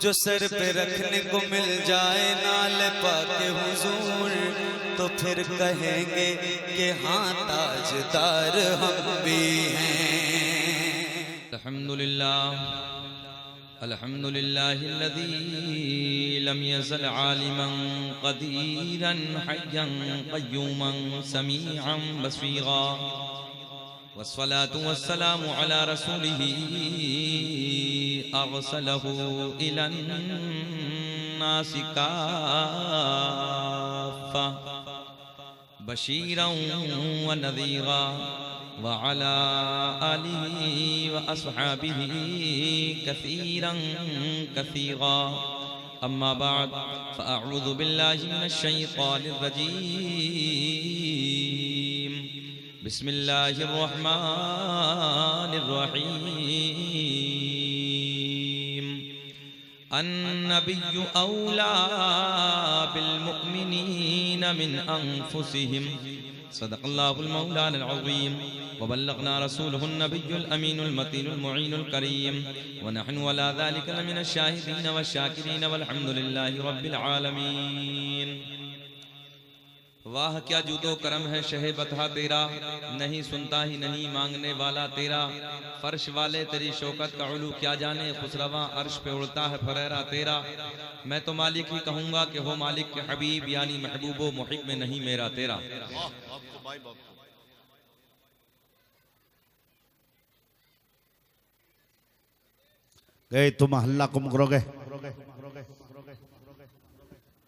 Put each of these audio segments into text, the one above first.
जो सर पे रखने को मिल जाए नाल पाके हुजूर, तो फिर कहेंगे कि हाँ ताजदार हम भी हैं। अल्हम्दुलिल्लाहिल्लज़ी लम यज़ल आलिमन क़दीरन हय्यन क़य्यूमन समीअन बसीरा वस्सलातु वस्सलामु अला रसूलिही अरसलहु इलन नासि काफ़्फ़ा बशीरन व नज़ीरा व अला आलिही व अस्हाबिही कसीरन कसीरा। अम्मा बाद फ़अऊज़ु बिल्लाहि मिनश शैतानिर रजीम। बिस्मिल्लाहिर्रहमानिर्रहीम। अन्नबिय्यु औला बिल्मुअ्मिनीन मिन अनफुसिहिम सदक़ल्लाहुल मौलाना अज़ीम व बल्लगना रसूलुहुन नबियुल अमीनुल मतीनुल मुईनुल करीम व नहनु अला ज़ालिका लमिनश शाहिदीन वश्शाकिरीन वल्हम्दुलिल्लाहि रब्बिल आलमीन। वाह क्या जूदो करम है शहे बता तेरा, नहीं सुनता ही नहीं मांगने वाला तेरा। फर्श वाले तेरी शौकत का उलू क्या जाने, खुसरवा अर्श पे उड़ता है फरेरा तेरा। मैं तो मालिक ही कहूँगा कि हो मालिक के हबीब, यानी महबूबो मुहिब में नहीं मेरा तेरा। गए तुम हल्ला कुम करोगे।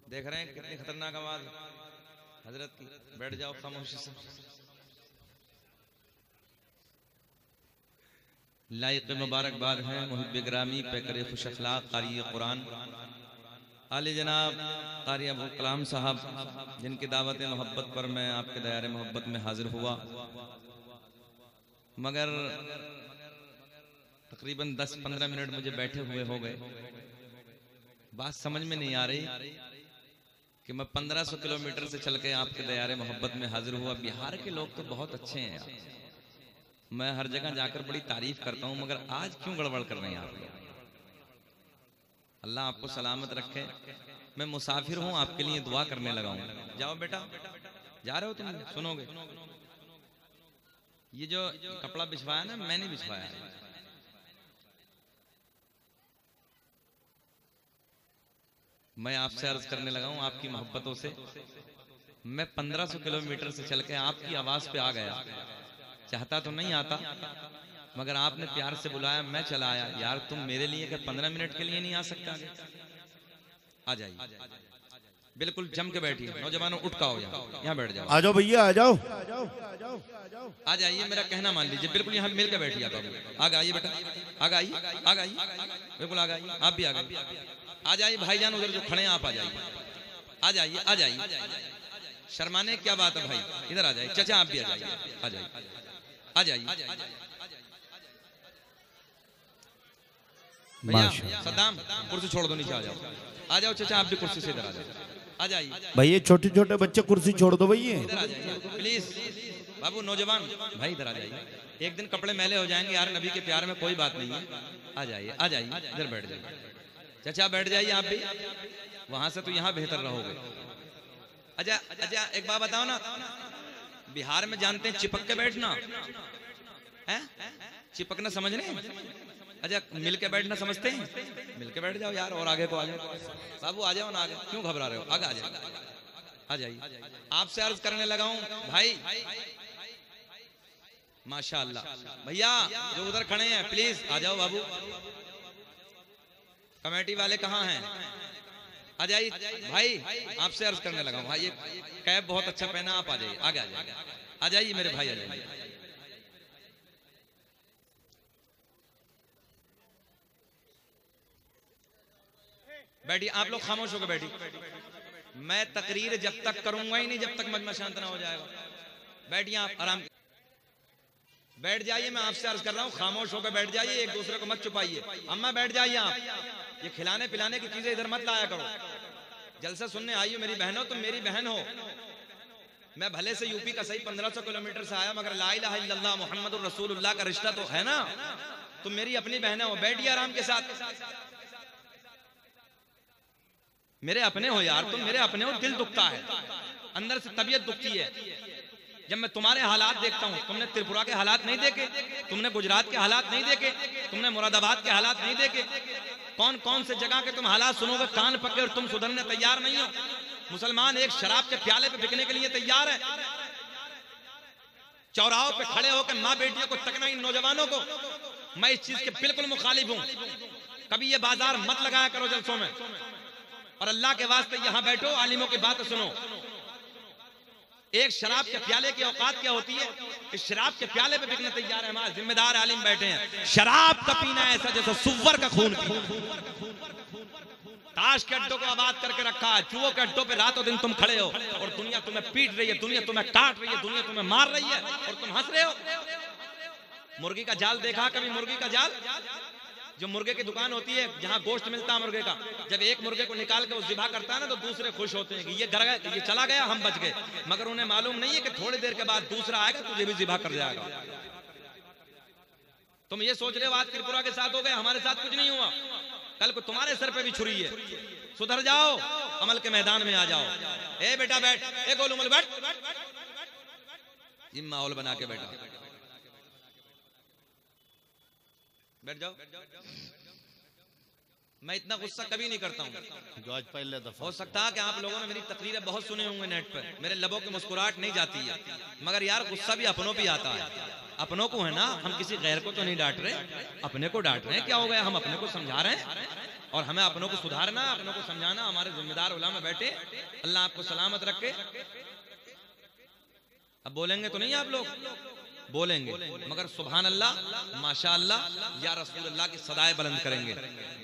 देख रहे हैं कितनी खतरनाक आवाज हजरत की। बैठ जाओ खामोशी से। लायक मुबारकबाद है मुहिब ग्रामी पैकर खुश अखलाक कारी कुरान आले जनाब कारी अबू कलाम साहब, जिनकी दावत मोहब्बत पर मैं आपके दायरे मोहब्बत में हाजिर हुआ, मगर तकरीबन 10-15 मिनट मुझे बैठे हुए हो गए। बात समझ में नहीं आ रही कि मैं 1500 किलोमीटर से चल के आपके दयारे मोहब्बत में हाजिर हुआ। बिहार के लोग तो बहुत अच्छे हैं यार, मैं हर जगह जाकर बड़ी तारीफ करता हूं, मगर आज क्यों गड़बड़ कर रहे हैं आप? अल्लाह आपको सलामत रखे। मैं मुसाफिर हूं, आपके लिए दुआ करने लगा हूं। जाओ बेटा, जा रहे हो तुम? सुनोगे? ये जो कपड़ा बिछवाया ना, मैंने बिछवाया है। मैं आपसे अर्ज करने लगा हूं आपकी मोहब्बतों से। मैं 1500 किलोमीटर से चल के आपकी आवाज पे आ गया। चाहता तो नहीं आता, मगर आपने प्यार से बुलाया, मैं चला आया। यार तुम मेरे लिए क्या 15 मिनट के लिए नहीं आ सकता? आ जाइए, बिल्कुल जम के बैठिए। नौजवानों उठ का हो, यहाँ बैठ जाओ। आ जाओ भैया, आ जाओ। आ जाइए, मेरा कहना मान लीजिए। बिल्कुल यहाँ मिल के बैठिए। आप आगे आइए बेटा, आगे आइए, आगे आइए, बिल्कुल आगे आइए। आप भी आगे आ जाइए भाईजान, उधर जो खड़े हैं आप आ जाइए, आ जाइए, आ जाइए। शर्माने क्या बात है भाई, इधर आ जाइए। चाचा आप भी आ जाइए, आ जाइए, आ जाइए। भैया सद्दाम कुर्सी छोड़ दो, नीचे आ जाओ। आ जाओ चाचा, आप भी कुर्सी से इधर आ जाओ, आ जाइए। भैया छोटे छोटे बच्चे कुर्सी छोड़ दो भैया, इधर आ जाइए प्लीज। बाबू नौजवान भाई इधर आ जाइए। एक दिन कपड़े मैले हो जाएंगे यार, नबी के प्यार में कोई बात नहीं है। आ जाइए, आ जाइए, इधर बैठ जाइए। चाचा बैठ जाइए आप भी, वहां से तो यहाँ बेहतर रहोगे। अच्छा अच्छा, एक बात बताओ ना, बिहार में जानते हैं चिपक के बैठना है? चिपकना समझने? अच्छा मिल के बैठना समझते हैं? मिल के बैठ जाओ यार, और आगे को आ जाओ। बाबू आ जाओ ना, आगे क्यों घबरा रहे हो? आगे आ जाओ, आ जाइए। आपसे अर्ज करने लगा हूं भाई, माशाअल्लाह। भैया जो उधर खड़े हैं प्लीज आ जाओ। बाबू कमेटी वाले कहाँ हैं? आ जाइए भाई, आपसे अर्ज करने लगा हूं भाई। ये कैब बहुत अच्छा पहना, आप आ जाइए, आगे आ जाइए, आ जाइए मेरे भाई, आ जाइए। बैठिए आप लोग, खामोश होकर बैठिए। मैं तकरीर जब तक करूंगा ही नहीं जब तक मजमा शांत ना हो जाएगा। बैठिए आप आराम, बैठ जाइए। मैं आपसे अर्ज कर रहा हूँ खामोश होकर बैठ जाइए, एक दूसरे को मत छुपाइए। अम्मा बैठ जाइए आप, ये खिलाने पिलाने की चीजें इधर मत लाया करो। जलसा सुनने आई हो मेरी बहनों, तुम मेरी बहन हो। मैं भले से यूपी का सही 1500 किलोमीटर से आया, मगर ला इलाहा इल्लल्लाह मुहम्मदुर रसूलुल्लाह का रिश्ता तो है ना। तुम मेरी अपनी बहनें हो। बैठिए आराम के साथ। मेरे अपने हो यार, तुम मेरे अपने हो, दिल दुखता है, अंदर से तबीयत दुखती है जब मैं तुम्हारे हालात देखता हूं। तुमने त्रिपुरा के हालात नहीं देखे, तुमने गुजरात के हालात नहीं देखे, तुमने मुरादाबाद के हालात नहीं देखे। कौन कौन से जगह के तुम हालात सुनोगे कान पकड़े और तुम सुधरने तैयार नहीं हो। मुसलमान एक शराब के प्याले पे बिकने के लिए तैयार है। चौराहों पे खड़े होकर माँ बेटियों को तकना इन नौजवानों को, मैं इस चीज के बिल्कुल मुखालिफ हूं। कभी ये बाजार मत लगाया करो जलसों में, और अल्लाह के वास्ते यहां बैठो, आलिमों की बात सुनो। एक शराब के प्याले की औकात क्या होती है, इस शराब के प्याले पे बिकने तैयार है। हमारे जिम्मेदार आलिम बैठे हैं, शराब का पीना ऐसा जैसा सुअर का खून पीना। ताश के अड्डों को आबाद करके रखा है, जुओं के अड्डों पे रातों दिन तुम खड़े हो और दुनिया तुम्हें पीट रही है, दुनिया तुम्हें काट रही है, दुनिया तुम्हें मार रही है और तुम हंस रहे हो। मुर्गी का जाल देखा कभी? मुर्गी का जाल, जो मुर्गे की दुकान होती है जहां गोश्त मिलता है मुर्गे का, जब एक मुर्गे को निकाल के वो ज़िबा करता है ना तो दूसरे खुश होते हैं कि ये घर गया, ये चला गया, हम बच गए। मगर उन्हें मालूम नहीं है कि थोड़ी देर के बाद दूसरा आएगा, तुझे भी ज़िबा कर जाएगा। तुम ये सोच रहे हो आज त्रिपुरा के साथ हो गए, हमारे साथ कुछ नहीं हुआ। कल को तुम्हारे सर पे भी छुरी है। सुधर जाओ, अमल के मैदान में आ जाओ। ए बेटा बैठ, ए गोलूमल बैठ, ये माहौल बना के बैठा, बैठ जाओ। मैं इतना गुस्सा कभी नहीं करता हूँ। आज पहले दफा हो सकता है कि आप लोगों ने मेरी तकरीरें बहुत सुने होंगे नेट पर, मेरे लबों की मुस्कुराहट नहीं जाती है, मगर यार गुस्सा भी अपनों पे आता है। अपनों को है ना, हम किसी गैर को तो नहीं डांट रहे, अपने को डांट रहे हैं। क्या हो गया, हम अपने को समझा रहे हैं और हमें अपनों को सुधारना, अपनों को समझाना। हमारे जिम्मेदार उलमा बैठे, अल्लाह आपको सलामत रखे। अब बोलेंगे तो नहीं आप लोग, बोलेंगे, मगर सुभान अल्लाह, माशा अल्लाह, या रसूल अल्लाह की सदाएं बुलंद करेंगे।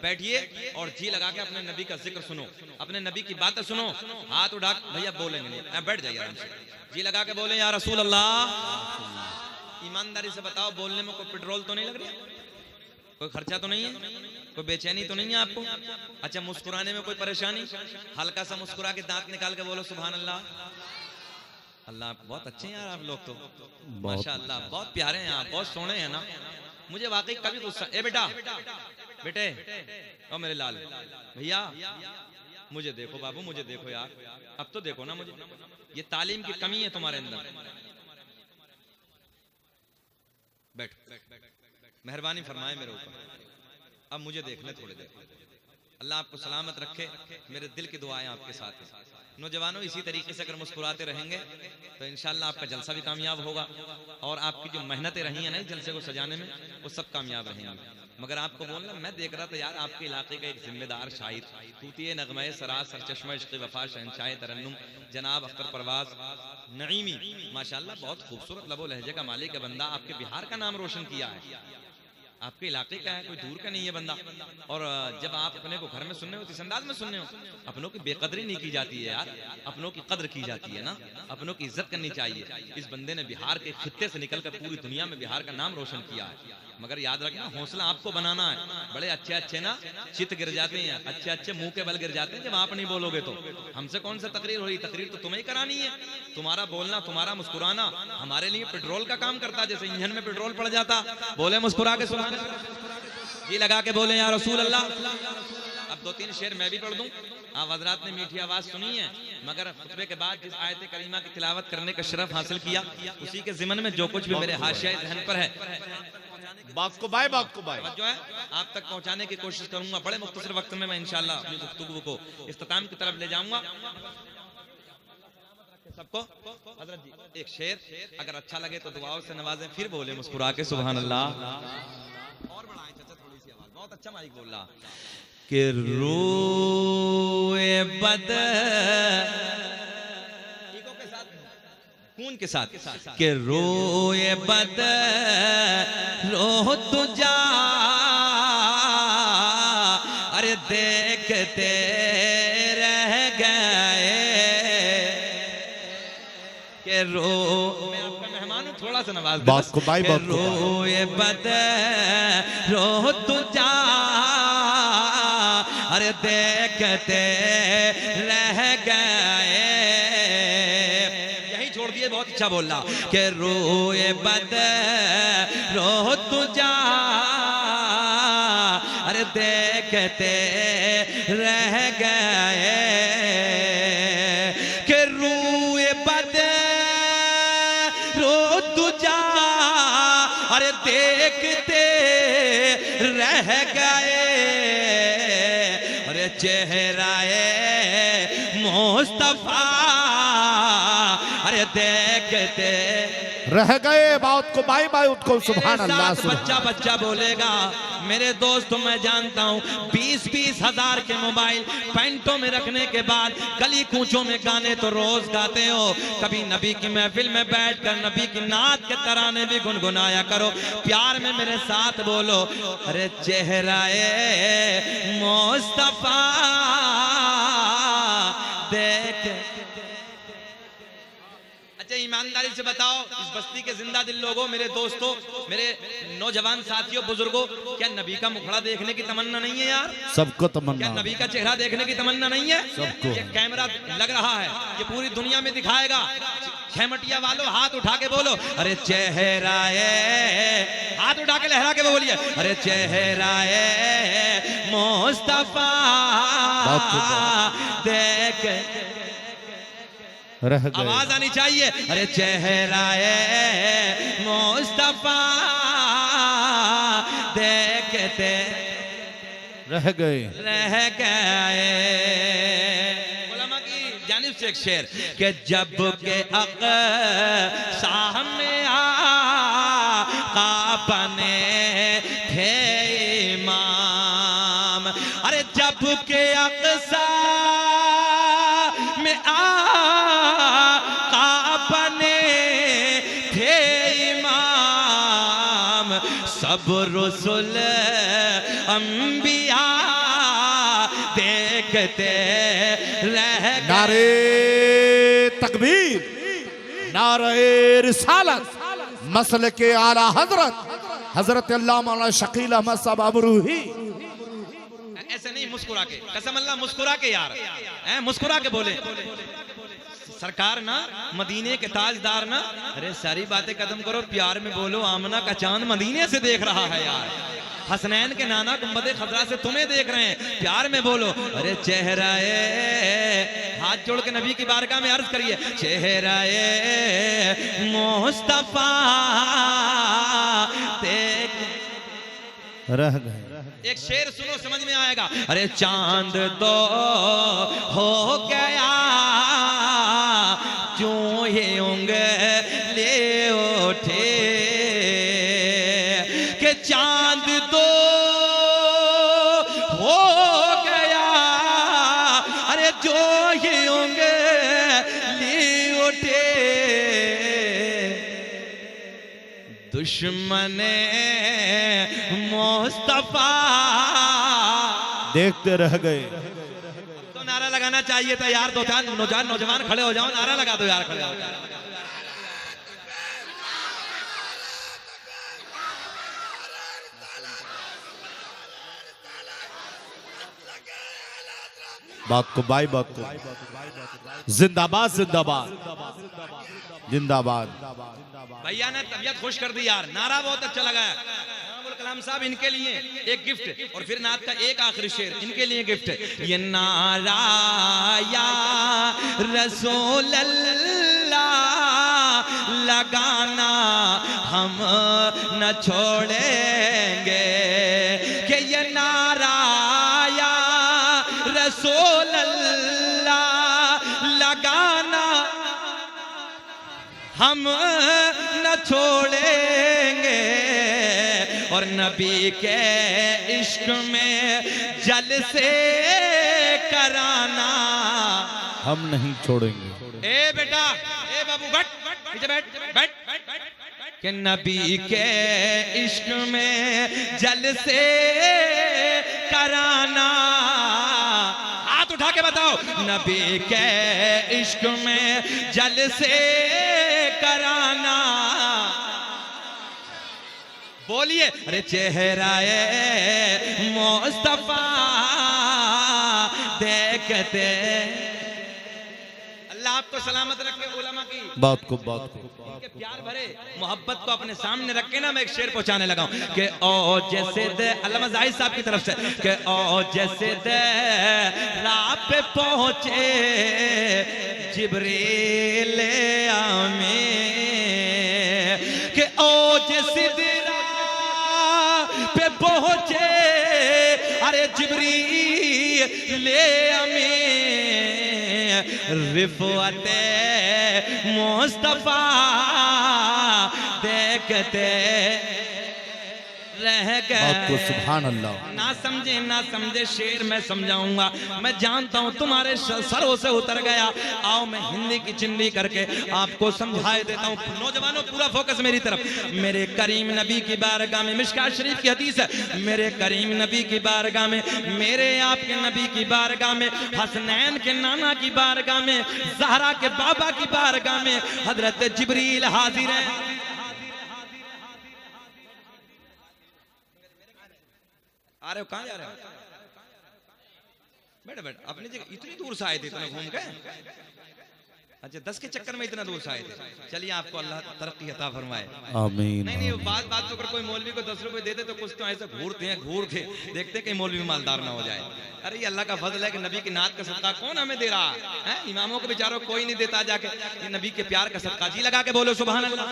बैठिए और जी लगा के अपने नबी का जिक्र सुनो, अपने नबी की बातें सुनो। हाथ उठा, भैया बोलेंगे नहीं, बैठ जाइए आराम से, जी लगा के बोले या रसूल अल्लाह। ईमानदारी से बताओ, बोलने में कोई पेट्रोल तो नहीं लग रहा, कोई खर्चा तो नहीं है, कोई बेचैनी तो नहीं है आपको? अच्छा, मुस्कुराने में कोई परेशानी? हल्का सा मुस्कुरा के दांत निकाल के बोलो सुभान अल्लाह। अल्लाह बहुत अच्छे हैं यार आप लोग तो, माशाअल्लाह, बहुत प्यारे हैं आप, बहुत सोने हैं ना। मुझे वाकई कभी गुस्सा, ए बेटा, बेटे, ओ मेरे लाल भैया, मुझे देखो बाबू, मुझे देखो यार, अब तो देखो ना मुझे। ये तालीम की कमी है तुम्हारे अंदर। बैठ, मेहरबानी फरमाए मेरे ऊपर, अब मुझे देख ले थोड़ी देर। अल्लाह आपको सलामत रखे, मेरे दिल की दुआएं आपके साथ हैं। नौजवानों, इसी तरीके से अगर मुस्कुराते रहेंगे तो इंशाल्लाह आपका जलसा भी कामयाब होगा और आपकी जो मेहनतें रही हैं ना जलसे को सजाने में, वो सब कामयाब रहेंगी। मगर आपको बोलना, मैं देख रहा था यार आपके इलाके का एक जिम्मेदार शायर, तूतिए नगमे सराज सरचश्मा इश्क़ वफा शहंशाह तरन्नुम जनाब अख्तर परवाज नईमी, माशाल्लाह बहुत खूबसूरत लबो लहजे का मालिक है बंदा। आपके बिहार का नाम रोशन किया है, आपके इलाके का है, कोई दूर का नहीं है बंदा। और जब आप अपने को घर में सुनने हो तो इस अंदाज में सुनने हो, अपनों की बेकदरी नहीं की जाती है यार, अपनों की कद्र की जाती है ना, अपनों की इज्जत करनी चाहिए। इस बंदे ने बिहार के खित्ते से निकलकर पूरी दुनिया में बिहार का नाम रोशन किया है। मगर याद रखना, हौसला आपको बनाना है। बड़े अच्छे अच्छे ना चित गिर जाते हैं, अच्छे अच्छे मुंह के बल गिर जाते हैं जब आप नहीं बोलोगे तो। हमसे कौन सा तकरीर हो रही, तकरीर तो तुम्हें ही करानी है। तुम्हारा बोलना, तुम्हारा मुस्कुराना हमारे लिए पेट्रोल का काम करता है, जैसे इंजन में पेट्रोल पड़ जाता। बोले मुस्कुरा के सुना, ये लगा के बोले या रसूल अल्लाह। अब 2-3 शेर मैं भी पढ़ दूं। आप हजरात ने मीठी आवाज सुनी है, मगर खुतबे के बाद जिस आयत करीमा की तिलावत करने का शरफ हासिल किया, उसी के ज़िमन में जो कुछ भी मेरे हाशिया ज़हन पर है, बात को बाय, बात को बाय, जो है आप तक पहुंचाने की कोशिश करूंगा। बड़े मुख्तसर वक्त में मैं इंशाल्लाह अपनी गुफ्तगू को इख्तिताम की तरफ ले जाऊंगा। सबको हजरत जी एक शेर अगर अच्छा लगे तो दुआओं से नवाजें, फिर बोले मुस्कुरा के सुभान अल्लाह। और बढ़ाएं चाचा थोड़ी सी आवाज, बहुत अच्छा माइक बोल रहा। कि रोए बद के साथ, खून के साथ, कि रोए बद रो तुझा, अरे देखते रह गए। के रो, मैं आपका मेहमान हूँ, थोड़ा सा नवाज दे। बात को बाय, बात को बाय। रोए बद रो तुझा, अरे देखते रह गए। यही छोड़ दिए, बहुत अच्छा बोल रहा। के रोए बद रो तुझा, अरे देखते रह गए। गए अरे चेहराए मुस्तफा अरे देखते रह गए बात को बाई बाई उठको सुभान अल्लाह बच्चा बच्चा बोलेगा मेरे दोस्त मैं जानता हूँ 20-20 हजार के मोबाइल पैंटों में रखने के बाद गली कूचों में गाने तो रोज गाते हो, कभी नबी की महफिल में बैठकर नबी की नात के तराने भी गुनगुनाया करो। प्यार में मेरे साथ बोलो अरे चेहराए मुस्तफा देख। अच्छा ईमानदारी से बताओ इस बस्ती के जिंदा दिल लोगों, मेरे दोस्तों, मेरे नौजवान साथियों, बुजुर्गों, क्या नबी का मुखड़ा देखने की तमन्ना नहीं है यार? सबको तमन्ना। क्या नबी का चेहरा देखने की तमन्ना नहीं है? सबको। ये कैमरा लग रहा है ये पूरी दुनिया में दिखाएगा। खेमटिया वालों हाथ उठा के बोलो अरे चेहराए, हाथ उठा के लहरा के बोलिए अरे चेहराए मुस्तफा देख। रह गए। आवाज आनी चाहिए अरे चेहराए मुस्तफा देखते रह गए। उलमा की जानिब से एक शेर कि जब के सामने आका बने थे इमाम, अरे जब के अक़सा में आका बने थे इमाम, सब रसूल अंबिया देखते रह गए। नारे तकबीर, नारे रिसालत, मसल के आला हजरत हजरत अल्लाह मौलाना शकील अहमद साहब अबरूही। ऐसे नहीं मुस्कुरा के, कसम अल्लाह मुस्कुरा के यार, मुस्कुरा के बोले सरकार ना मदीने के ताजदार ना। अरे सारी बातें खत्म करो, प्यार में बोलो आमना का चांद मदीने से देख रहा है यार, हसनैन के नाना गुंबदे खजरा से तुम्हें देख रहे हैं। प्यार में बोलो अरे चेहराए, हाथ जोड़ के नबी की बारगाह में अर्ज करिए चेहराए मुस्तफा देख। रह गए। एक शेर सुनो समझ में आएगा अरे चांद दो हो गया क्यों ये उंगली उठे, के चांद दो हो गया अरे जो ये उंगली उठे, दुश्मने मुस्तफा देखते रह गए। तो नारा लगाना चाहिए था यार, दो चार नौजवान खड़े हो जाओ, नारा लगा दो यार, खड़े हो जाओ। बात को बाई बात को जिंदाबाद जिंदाबाद जिंदाबाद। भैया ने तबीयत खुश कर दी यार, नारा बहुत अच्छा लगा है। कलाम साहब इनके लिए एक गिफ्ट और फिर नात का एक आखिरी शेर इनके लिए गिफ्ट। ये नारा या रसूल अल्लाह लगाना हम न छोड़ेंगे, कि ये नारा या रसूल अल्लाह लगाना हम न छोड़ेंगे, और नबी के इश्क में जलसे कराना हम नहीं छोड़ेंगे। ए बेटा, ए बाबू बैठ, नीचे बैठ, बैठ, कि नबी के इश्क में जलसे कराना। हाथ उठा के बताओ नबी के इश्क में जलसे कराना। बोलिए अरे चेहराए मुस्तफा देखते। अल्लाह आपको सलामत रखे। उलमा की बात को प्यार भरे मोहब्बत को अपने सामने रख के ना मैं एक शेर पहुंचाने लगा हूं कि ओ जैसे दे, अल्लामा जाहिद साहब की तरफ से, कि ओ जैसे दे राह पे पहुंचे जिब्रील आमीन, कि ओ जैसे दे राह पे पहुंचे जिब्रील ले हमें रिफ़अते मुस्तफा देखते रह आपको गए। सुभान अल्लाह। ना समझे शेर मैं समझाऊंगा, मैं जानता हूं तुम्हारे सरों से उतर गया। आओ मैं हिंदी की चिंदी करके आपको समझाए देता हूं। नौजवानों पूरा फोकस मेरी तरफ। मेरे करीम नबी की बारगाह में, मिशकात शरीफ की हदीस है, मेरे करीम नबी की बारगाह में, मेरे आपके नबी की बारगाह में, हसनैन के नाना की बारगाह में, ज़हरा के बाबा की बारगाह में हजरत जिब्रील हाजिर है। आ रहे हो? कहाँ जा रहे हो? बैठ बैठ अपनी जगह। इतनी दूर से आए थे इतना घूम के? अच्छा 10 के चक्कर में इतना दूर से आए थे। चलिए आपको अल्लाह तरक्की अता फरमाए। आमीन। नहीं बात पे अगर कोई मौलवी को 10 रुपए देते तो कुछ तो ऐसे घूरते हैं, घूर के देखते हैं कि मौलवी मालदार ना हो जाए। अरे ये अल्लाह का फजल है कि नबी की नात का सदका कौन हमें दे रहा है? इमामों को बेचारों कोई नहीं देता जाके। ये नबी के प्यार का सदका। जी लगा के बोलो सुभान अल्लाह।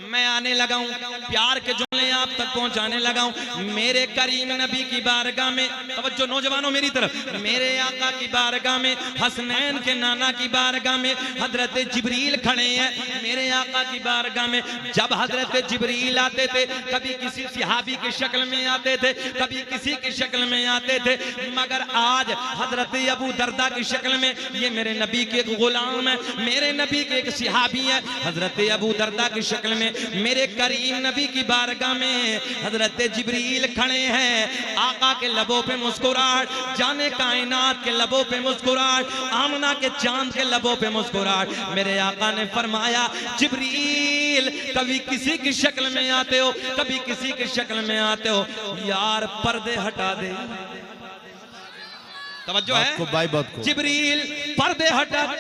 मैं आने लगा हूं, प्यार के जुमले आप तक पहुंचाने लगा हूं। मेरे करीम नबी की बारगाह में, तवज्जो नौजवानों मेरी तरफ, मेरे आका की बारगाह में, हसनैन के नाना की बारगाह में हजरत जिब्रील खड़े हैं। मेरे आका की बारगाह में जब हजरत जिब्रील आते थे, कभी किसी सहाबी की शक्ल में आते थे, कभी किसी की शक्ल में आते थे, मगर आज हजरत अबू दरदा की शक्ल में, ये मेरे नबी के एक गुलाम है, मेरे नबी के एक सहाबी है, हजरत अबू दरदा की शक्ल में मेरे करीम नबी की बारगाह में हजरत जिब्रील खड़े हैं। आका के लबों पे मुस्कुराहट, जाने कायनात के लबों पे मुस्कुराहट, आमना के चांद के लबों पे मुस्कुराहट। मेरे आका ने फरमाया जिब्रील कभी किसी की शक्ल में आते हो, कभी किसी की शक्ल में आते हो, यार पर्दे हटा दे। तवज्जो है? जिब्रील पर्दे हटा दे।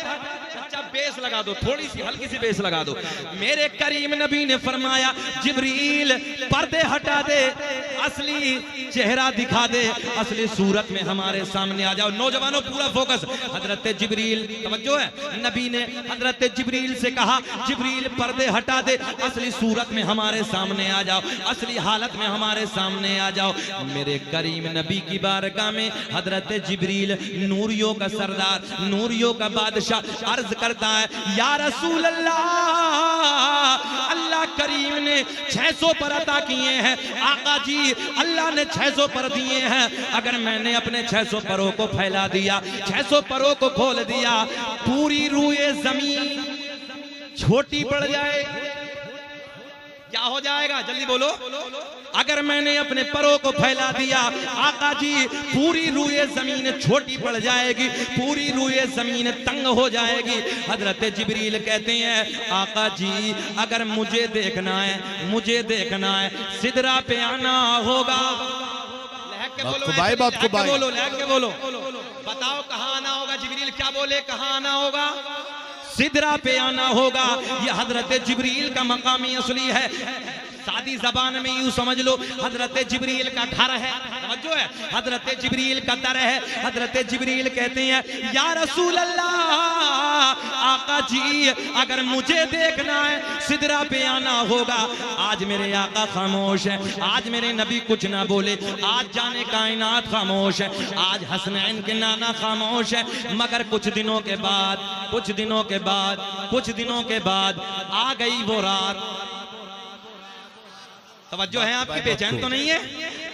अच्छा बेस लगा दो, थोड़ी सी हल्की सी बेस लगा दो। मेरे करीम नबी ने फरमाया जिब्रील पर्दे हटा दे, असली चेहरा दिखा दे, असली सूरत में हमारे सामने आ जाओ। नौजवानों पूरा फोकस। हजरत जिब्रील, तवज्जो है, नबी ने हजरत जिब्रील से कहा जिब्रील पर्दे हटा दे, असली सूरत में हमारे सामने आ जाओ, असली हालत में हमारे सामने आ जाओ। मेरे करीम नबी की बारगाह में हजरत जिब्रील नूरियों का सरदार, नूरियों का बादशाह अर्ज करता है या रसूल अल्लाह, अल्लाह करीम ने 600 पर अता किए हैं। आका जी अल्लाह ने 600 पर दिए हैं। अगर मैंने अपने 600 परों को फैला दिया, 600 परों को खोल दिया, पूरी रूए जमीन छोटी पड़ जाए, क्या हो जाएगा? जल्दी बोलो। अगर मैंने अपने परों को फैला दिया, आका जी पूरी रूए जमीन छोटी पड़ जाएगी, पूरी रूए जमीन तंग हो जाएगी। हजरत जिब्रील कहते हैं आका जी अगर मुझे देखना है, मुझे देखना है, सिदरा पे आना होगा। लहक के बोलो, लहक के बोलो, बताओ कहाँ आना होगा? जिब्रील क्या बोले? कहाँ आना होगा? सिदरा पे आना होगा। यह हजरत जिब्रील का मकामी असली है। सादी जबान में यूं समझ लो हजरत जिब्रील का घर है, समझो है, हजरत जिब्रील का दर है। हजरत जिब्रील कहते हैं या रसूल अल्लाह, आका जी अगर मुझे देखना है सिदरा पे आना होगा। आज मेरे आका खामोश है, आज मेरे नबी कुछ ना बोले, आज जाने कायनात खामोश है, आज हसनैन के नाना खामोश है। मगर कुछ दिनों के बाद, कुछ दिनों के बाद, कुछ दिनों के बाद आ गई वो रात। तवज्जो है आपकी? बेचैन तो नहीं है?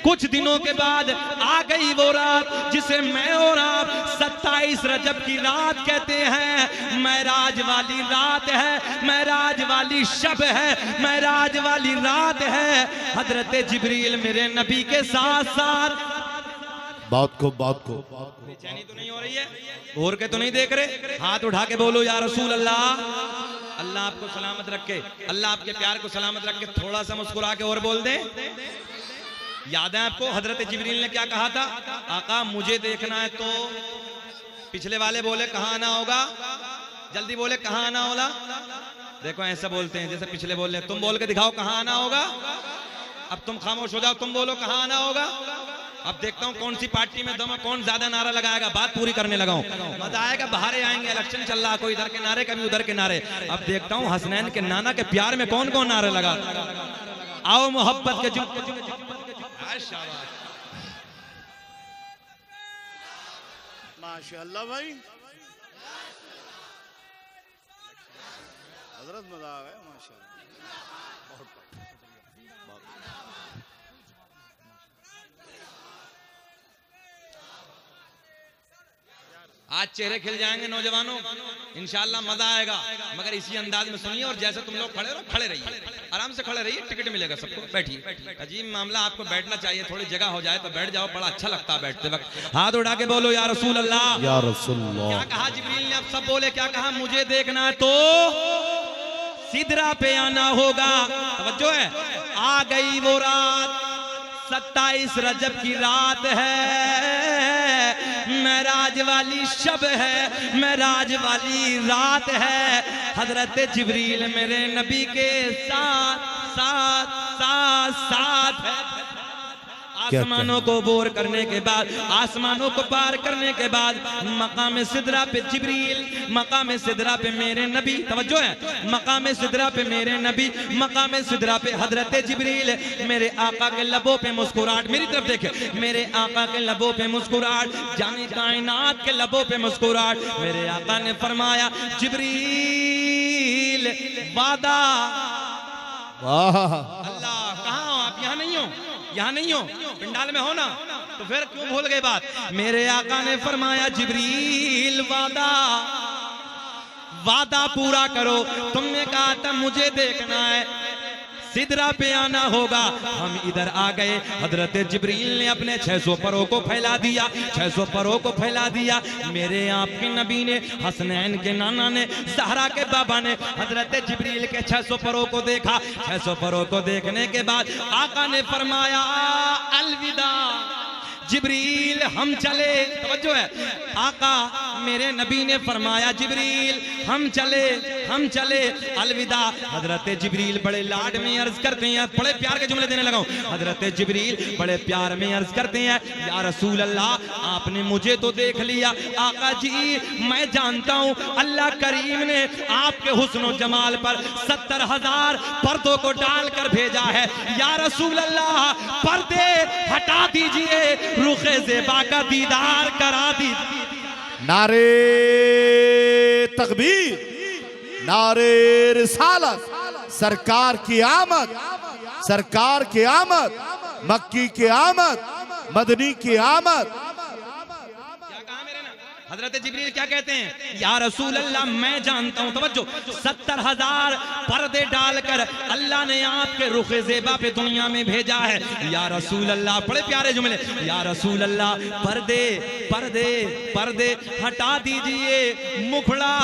कुछ दिनों के बाद आ गई वो रात जिसे मैं और आप 27 रजब की रात कहते हैं। महराज वाली रात है, महराज वाली शब है, महराज वाली रात है। हजरत जिब्रील मेरे नबी के साथ साथ। बात को बेचैनी तो नहीं हो रही है? घूर के तो नहीं देख रहे? हाथ उठा के बोलो या रसूल अल्लाह। अल्लाह आपको सलामत रखे, अल्लाह आपके प्यार को सलामत रखे। थोड़ा सा मुस्कुरा के और बोल दे। याद है आपको हजरत जिब्रील ने क्या कहा था? आका मुझे देखना है तो। पिछले वाले बोले कहाँ आना होगा? जल्दी बोले कहाँ आना होगा? देखो ऐसा बोलते हैं जैसे पिछले बोल रहे, तुम बोल के दिखाओ कहाँ आना होगा। अब तुम खामोश हो जाओ, तुम बोलो कहाँ आना होगा। अब देखता हूँ कौन सी पार्टी में दम है, कौन ज्यादा नारा लगाएगा। बात पूरी करने लगा हूँ, मजा आएगा। बाहर आएंगे, इलेक्शन चल रहा, कोई इधर के नारे कभी उधर के नारे। अब देखता हूँ हसनैन के नाना के प्यार में कौन कौन नारे लगा। आओ मोहब्बत के माशाअल्लाह भाई, हजरत मजा आ गया माशाअल्लाह। बहुत आज चेहरे खिल जाएंगे नौजवानों, इंशाल्लाह मजा आएगा, मगर इसी अंदाज में सुनिए। और जैसे तुम लोग खड़े रहो, खड़े रहिए, आराम से खड़े रहिए, टिकट मिलेगा सबको। बैठिए, अजीब मामला, आपको बैठना चाहिए, थोड़ी जगह हो जाए तो बैठ जाओ, बड़ा अच्छा लगता है बैठते वक्त। हाथ उठा के बोलो या रसूल अल्लाह, या रसूलल्लाह। क्या कहा जिब्रील ने? अब सब बोले क्या कहा? मुझे देखना है तो सिदरा पे आना होगा। तवज्जो है, आ गई वो रात, 27 रजब की रात है, मेराज वाली शब है, मेराज वाली रात है। हजरत जिब्रील मेरे नबी के साथ साथ साथ साथ है। आसमानों को बोर करने के बाद, आसमानों को पार करने के बाद, मकाम सिदरा पे जिब्रील, मकाम सिदरा पे मेरे नबी, तवज्जो है, मकाम सिदरा पे मेरे नबी, मकाम सिदरा पे हजरत जिब्रील, मेरे आका के लबों पे मुस्कुराहट, मेरी तरफ देखे, मेरे आका के लबों पे मुस्कुराहट, जाने कायनात के लबों पे मुस्कुराहट। मेरे आका ने फरमाया जिब्रील वादा। अल्लाह, कहाँ हो आप? यहाँ नहीं हो, यहाँ नहीं हो, पंडाल में हो ना, तो फिर क्यों भूल गए बात? मेरे आका ने फरमाया जिब्रील वादा, वादा पूरा करो। तुमने कहा था मुझे देखना है, सिदरा पे आना होगा। हम इधर आ गए, हजरत जिब्रील ने अपने 600 परों को फैला दिया, 600 परों को फैला दिया। मेरे आपके नबी ने, हसनैन के नाना ने, ज़हरा के बाबा ने हजरत जिब्रील के 600 परों को देखा। 600 परों को देखने के बाद आका ने फरमाया अलविदा जिब्रील, हम चले। तवज्जो है, आका मेरे नबी ने फरमाया जिब्रील हम चले, हम चले, अलविदा। हजरत जिब्रील बड़े लाड में अर्ज करते हैं, बड़े प्यार के जुमले देने लगा हूं। हजरत जिब्रील बड़े प्यार में अर्ज करते हैं या रसूल अल्लाह, आपने मुझे तो देख लिया, आका जी मैं जानता हूं अल्लाह करीम ने आपके हुस्न जमाल पर 70,000 पर्दों को डालकर भेजा है। या रसूल अल्लाह पर्दे हटा दीजिए, रुखे ज़ेबा का दीदार करा दीजिए। नारे तकबीर, नारे रिसालत, सरकार की आमद, सरकार की आमद, मक्की की आमद, मदनी की आमद। क्या कहा मेरे ना? हजरत जिब्रील क्या कहते हैं? या रसूल अल्लाह मैं जानता हूं, तवज्जो, 70,000 पर्दे डालकर अल्लाह ने आपके रुखे ज़ेबा पे दुनिया में भेजा है। या रसूल अल्लाह, बड़े प्यारे जुमले, या रसूल अल्लाह पर्दे पर्दे पर्दे हटा दीजिए, मुखड़ा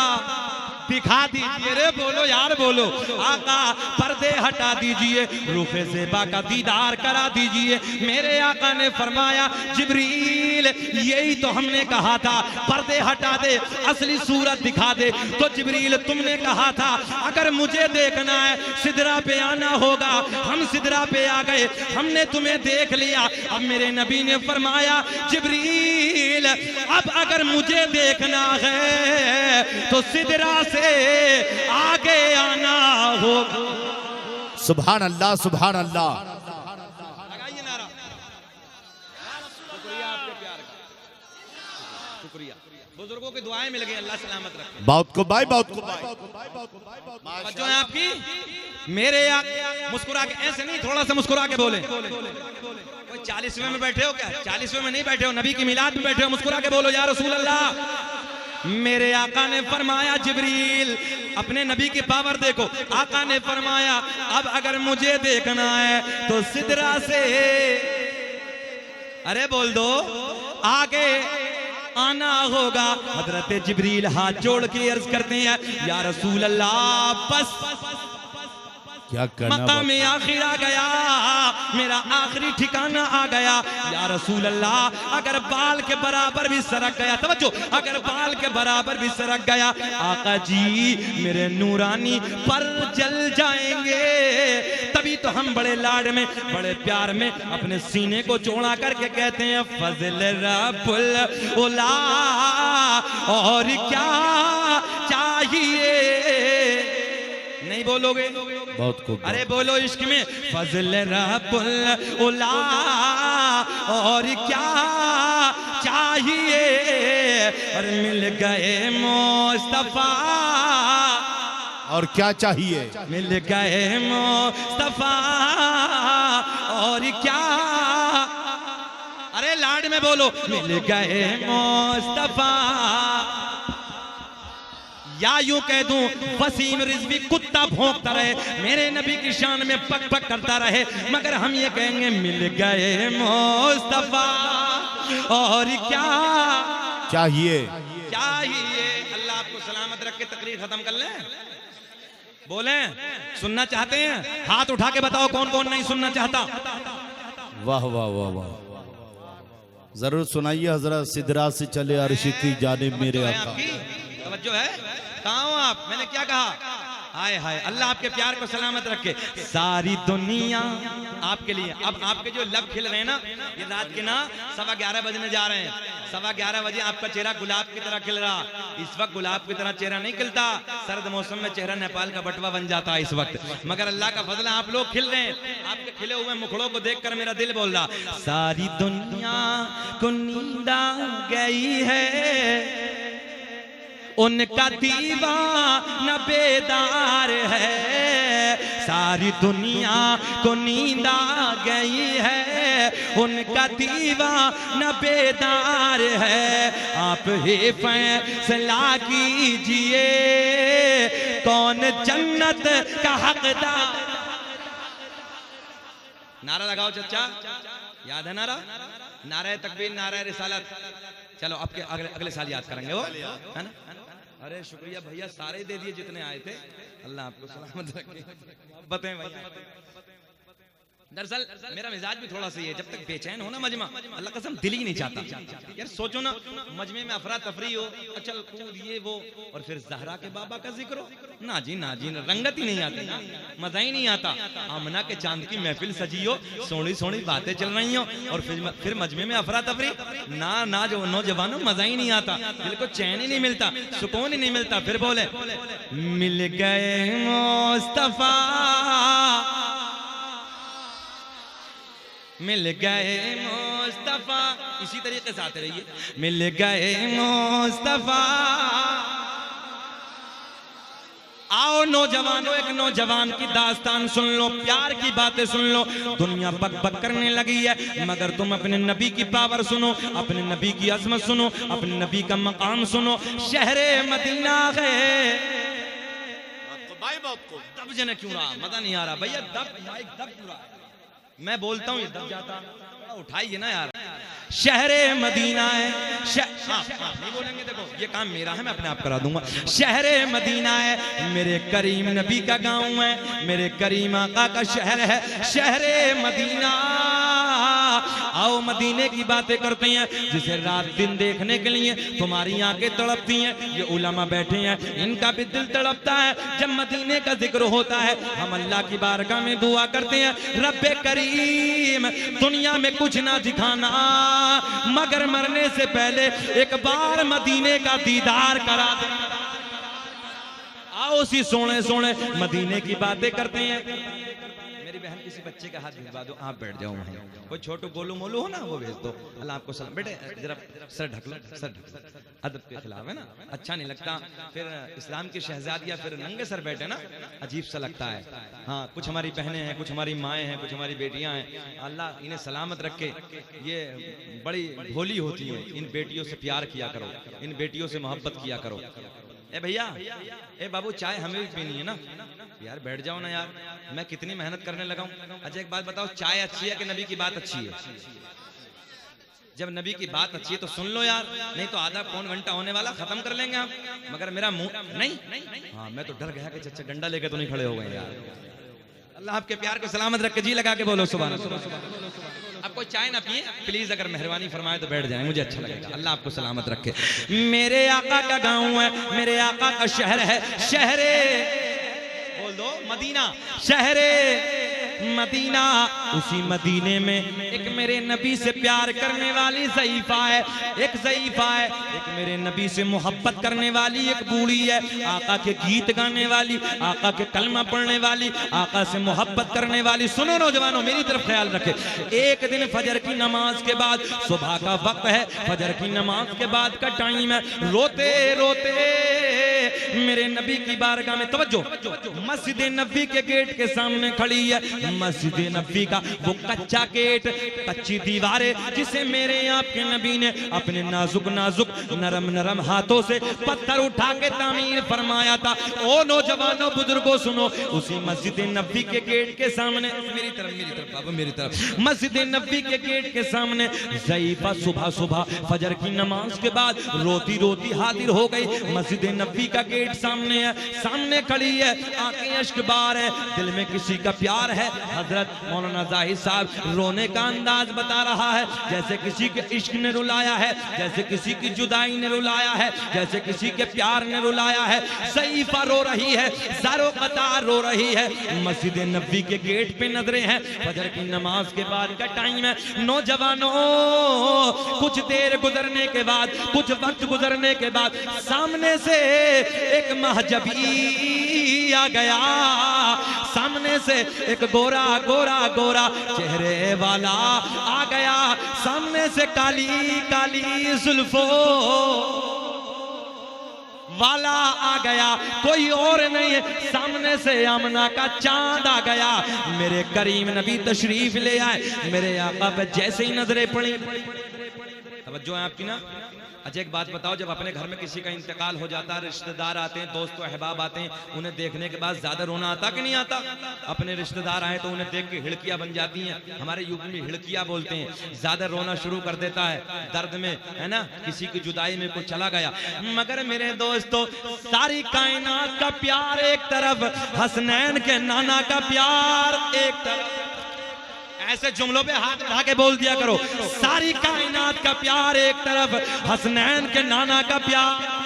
दिखा दीजिए। रे बोलो यार बोलो, आका पर्दे हटा दीजिए, रुखे ज़ेबा का दीदार करा दीजिए। मेरे आका ने फरमाया जिब्रील यही तो हमने कहा था, पर्दे हटा दे, असली सूरत दिखा दे। तो जिब्रील तुमने कहा था अगर मुझे देखना है सिदरा पे आना होगा। हम सिदरा पे आ गए, हमने तुम्हें देख लिया। अब मेरे नबी ने फरमाया जिब्रील अब अगर मुझे देखना है तो सिदरा से आगे आना होगा। सुभान अल्लाह, सुभान अल्लाह। लगाइए नारा। शुक्रिया आपके प्यार का, शुक्रिया। बुजुर्गों की दुआएं मिल गई, अल्लाह सलामत रखे। बहुत को भाई, बहुत को भाई। जो है आपकी, मेरे मुस्कुरा के, ऐसे नहीं, थोड़ा सा मुस्कुरा के बोले। कोई 40वें में बैठे हो क्या? 40वें में नहीं बैठे हो, नबी की मिलाद में बैठे हो, मुस्कुरा के बोलो या रसूल अल्लाह। मेरे आका ने फरमाया जिब्रील, अपने नबी की पावर देखो, आका ने फरमाया अब अगर मुझे देखना है तो सिदरा से, अरे बोल दो, आगे आना होगा। हजरत जिब्रील हाथ जोड़ के अर्ज करते हैं या रसूल अल्लाह बस क्या करना, मकाम आखिर आ गया, मेरा आखिरी ठिकाना आ गया। या रसूल अल्लाह अगर बाल के बराबर भी सरक गया, तवज्जो, अगर बाल के बराबर भी सरक गया आका जी मेरे नूरानी पर जल जाएंगे। तभी तो हम बड़े लाड में, बड़े प्यार में अपने सीने को चौड़ा करके कहते हैं फजल रब्बुल उला, और क्या चाहिए। नहीं बोलोगे? बहुत को। अरे बोलो इश्क में फजल रब्बुल उला, और क्या चाहिए। और मिल गए मुस्तफा, और क्या चाहिए? मिल गए मुस्तफा और क्या, अरे लाड में बोलो, मिल गए मुस्तफा। या यूं कह दूं वसीम रिजवी कुत्ता भौंकता रहे, मेरे नबी की शान में पक पक करता रहे, मगर हम ये कहेंगे मिल गए मुस्तफा और क्या चाहिए? चाहिए। अल्लाह आपको सलामत रख के तकरीर खत्म कर ले। बोले सुनना चाहते हैं? हाथ उठा के बताओ कौन कौन नहीं सुनना चाहता। वाह वाह वाह वाह, जरूर सुनाइए हजरत। सिदरा से चले अर्श की जानिब मेरे आका। आपकी तवज्जो है? कहाँ हो आप? मैंने क्या कहा? हाय हाय, अल्लाह आपके प्यार को सलामत रखे। सारी दुनिया आपके लिए। अब आपके जो लब खिल रहे हैं ना, ये रात के ना 11:15 बजने जा रहे हैं। 11:15 बजे आपका चेहरा गुलाब की तरह खिल रहा। इस वक्त गुलाब की तरह चेहरा नहीं खिलता, सर्द मौसम में चेहरा नेपाल का बटवा बन जाता है इस वक्त, मगर अल्लाह का फजल आप लोग खिल रहे हैं। आपके खिले हुए मुखड़ों को देखकर मेरा दिल बोल रहा, सारी दुनिया को नींद आ गई है, उनका दीवाना बेदार है। सारी दुनिया को नींद आ गई है, उनका दीवाना बेदार है। आप ही फैसला कीजिए कौन जन्नत का हकदार। नारा लगाओ चच्चा, याद है नारा? नारा तकबीर, नारा रिसालत। चलो आपके अगले साल याद करेंगे वो, है ना? अरे शुक्रिया भैया, सारे दे दिए जितने आए थे। अल्लाह आपको सलामत रखे। बताएं भैया, दरअसल मेरा मिजाज भी थोड़ा सा ही है, जब तक बेचैन हो ना मजमा, अल्लाह कसम दिल ही नहीं चाहता। यार सोचो ना, मजमे में अफरा तफरी हो, अचल कूद ये वो, और फिर जहरा के बाबा का जिक्र हो, ना जी रंगत ही नहीं आती, मजा ही नहीं आता। आमना के चांद की महफिल सजी हो, सोनी सोनी बातें चल रही हो, और फिर मजमे में अफरा तफरी, ना जो नौजवानों मजा ही नहीं आता, दिल को चैन ही नहीं मिलता, सुकून ही नहीं मिलता। फिर बोले मिल गए मुस्तफा, मिल गए मुस्तफा। इसी तरीके से आते रहिए, मिल गए मुस्तफा। आओ नौजवानों, एक नौजवान की दास्तान सुन लो, प्यार की बातें सुन लो। दुनिया बक बक करने लगी है, मगर तुम अपने नबी की पावर सुनो, अपने नबी की अजमत सुनो, अपने नबी का मकाम सुनो। शहरे मदीना है, दब जने क्यों रहा? मजा नहीं आ रहा भैया, दब माइक दब क्यों रहा? मैं बोलता हूँ ये दब जाता, उठाइए ना यार। शहरे मदीना है, नहीं बोलेंगे, देखो ये काम मेरा है, मैं अपने आप करा दूंगा। शहरे मदीना है, मेरे करीम नबी का गांव है, मेरे करीम आका का शहर है शहरे मदीना। आओ मदीने की बातें करते हैं, जिसे रात दिन देखने के लिए तुम्हारी आंखें तड़पती हैं। ये उलमा बैठे हैं, इनका भी दिल तड़पता है जब मदीने का जिक्र होता है। हम अल्लाह की बारगाह में दुआ करते हैं, रब्बे करीम दुनिया में कुछ ना दिखाना, मगर मरने से पहले एक बार मदीने का दीदार करा दे। आओ उसी सोने सोने मदीने की बातें करते हैं। मेरी बहन किसी बच्चे का हाथ भिजवा दो, आप बैठ जाओ वहीं। कोई छोटू गोलू मोलू हो ना, वो भेज दो। अल्लाह आपको सलाम। बेटे जरा सर ढक लो, सर ढक लो, अदब के खिलाफ है ना, अच्छा नहीं लगता। फिर इस्लाम की शहजादियाँ फिर नंगे सर बैठे ना, अजीब सा लगता है। हाँ, कुछ हमारी बहनें हैं, कुछ हमारी माएँ हैं, कुछ हमारी बेटियाँ हैं, अल्लाह इन्हें सलामत रखे। ये बड़ी भोली होती हैं, इन बेटियों से प्यार किया करो, इन बेटियों से मोहब्बत किया करो। ए भैया, ए बाबू, चाय हमें भी पीनी है ना यार, बैठ जाओ ना यार, मैं कितनी मेहनत करने लगा हूँ। अच्छा एक बात बताओ, चाय अच्छी है कि नबी की बात अच्छी है? जब नबी की बात अच्छी है तो सुन लो यार, नहीं तो आधा पौन घंटा होने वाला, खत्म कर लेंगे हम। मगर मेरा मुंह नहीं, हाँ मैं तो डर गया कि चच्चा डंडा लेके तो नहीं खड़े हो गए यार। अल्लाह आपके प्यार को सलामत रख के, जी लगा के बोलो सुभान अल्लाह। अब कोई चाय ना पिए प्लीज, अगर मेहरबानी फरमाए तो बैठ जाए, मुझे अच्छा लगेगा। अल्लाह आपको सलामत रखे। मेरे आका का गाँव है, मेरे आका का शहर है शहरे, बोल दो मदीना। शहरे मदीना, उसी मदीने में एक मेरे नबी से प्यार करने वाली ज़ईफ़ा है, एक ज़ईफ़ा है, एक मेरे नबी से मोहब्बत करने वाली एक बूढ़ी है, आका के गीत गाने वाली, आका के कलमा पढ़ने वाली, आका से मोहब्बत करने वाली। सुनो नौजवानों, मेरी तरफ ख्याल रखे। एक दिन फजर की नमाज के बाद, सुबह का वक्त है, फजर की नमाज के बाद का टाइम है, रोते रोते मेरे नबी की बारगाह में, तवज्जो, मस्जिद नबी के गेट के सामने खड़ी है। मस्जिद नबी का वो कच्चा गेट, कच्ची दीवारें, जिसे मेरे आपके नबी ने अपने नाजुक नाजुक नरम नरम हाथों से पत्थर उठा के तामीर फरमाया था। ओ नौजवानों, बुजुर्गों, सुनो, उसी मस्जिद नबी के गेट के सामने, मेरी तरफ बाबा, मेरी तरफ, मस्जिद नबी के गेट के सामने ज़ईफ़ा सुबह सुबह फजर की नमाज के बाद रोती रोती हाजिर हो गई। मस्जिद नबी का गेट सामने है, सामने खड़ी है, आंखें अश्कबार है, दिल में किसी का प्यार है। हजरत मौलाना जाहिद साहब रोने का अंदाज बता रहा है, जैसे किसी के इश्क ने रुलाया है, जैसे किसी की जुदाई ने रुलाया है, जैसे किसी के प्यार ने रुलाया है। ज़ईफ़ा रो रही है, ज़ारो कतार रो रही है। मस्जिद नबी के गेट पे नजरें हैं, फजर की नमाज के बाद का टाइम है। नौजवानों, कुछ देर गुजरने के बाद, कुछ वक्त गुजरने के बाद सामने से एक महजबी आ गया, सामने से एक गोरा गोरा गोरा चेहरे वाला आ गया, सामने से काली काली जुल्फों वाला आ गया, कोई और नहीं है, सामने से आमना का चांद आ गया। मेरे करीम नबी तशरीफ ले आए, मेरे आका पे जैसे ही नजरें पड़ी, तवज्जो है आपकी ना। अच्छा एक बात बताओ, जब अपने घर में किसी का इंतकाल हो जाता है, रिश्तेदार आते हैं, दोस्त अहबाब आते हैं, उन्हें देखने के बाद ज्यादा रोना आता कि नहीं आता? अपने रिश्तेदार आए तो उन्हें देख के हिड़कियां बन जाती हैं, हमारे यूपी में हिड़कियां बोलते हैं, ज्यादा रोना शुरू कर देता है दर्द में, है ना, किसी की जुदाई में कोई चला गया। मगर मेरे दोस्तों, सारी कायनात का प्यार एक तरफ, हसनैन के नाना का प्यार एक तरफ, ऐसे जुमलों पे हाथ उठा के बोल दिया करो, सारी कायनात का प्यार एक तरफ, हसनैन के नाना का प्यार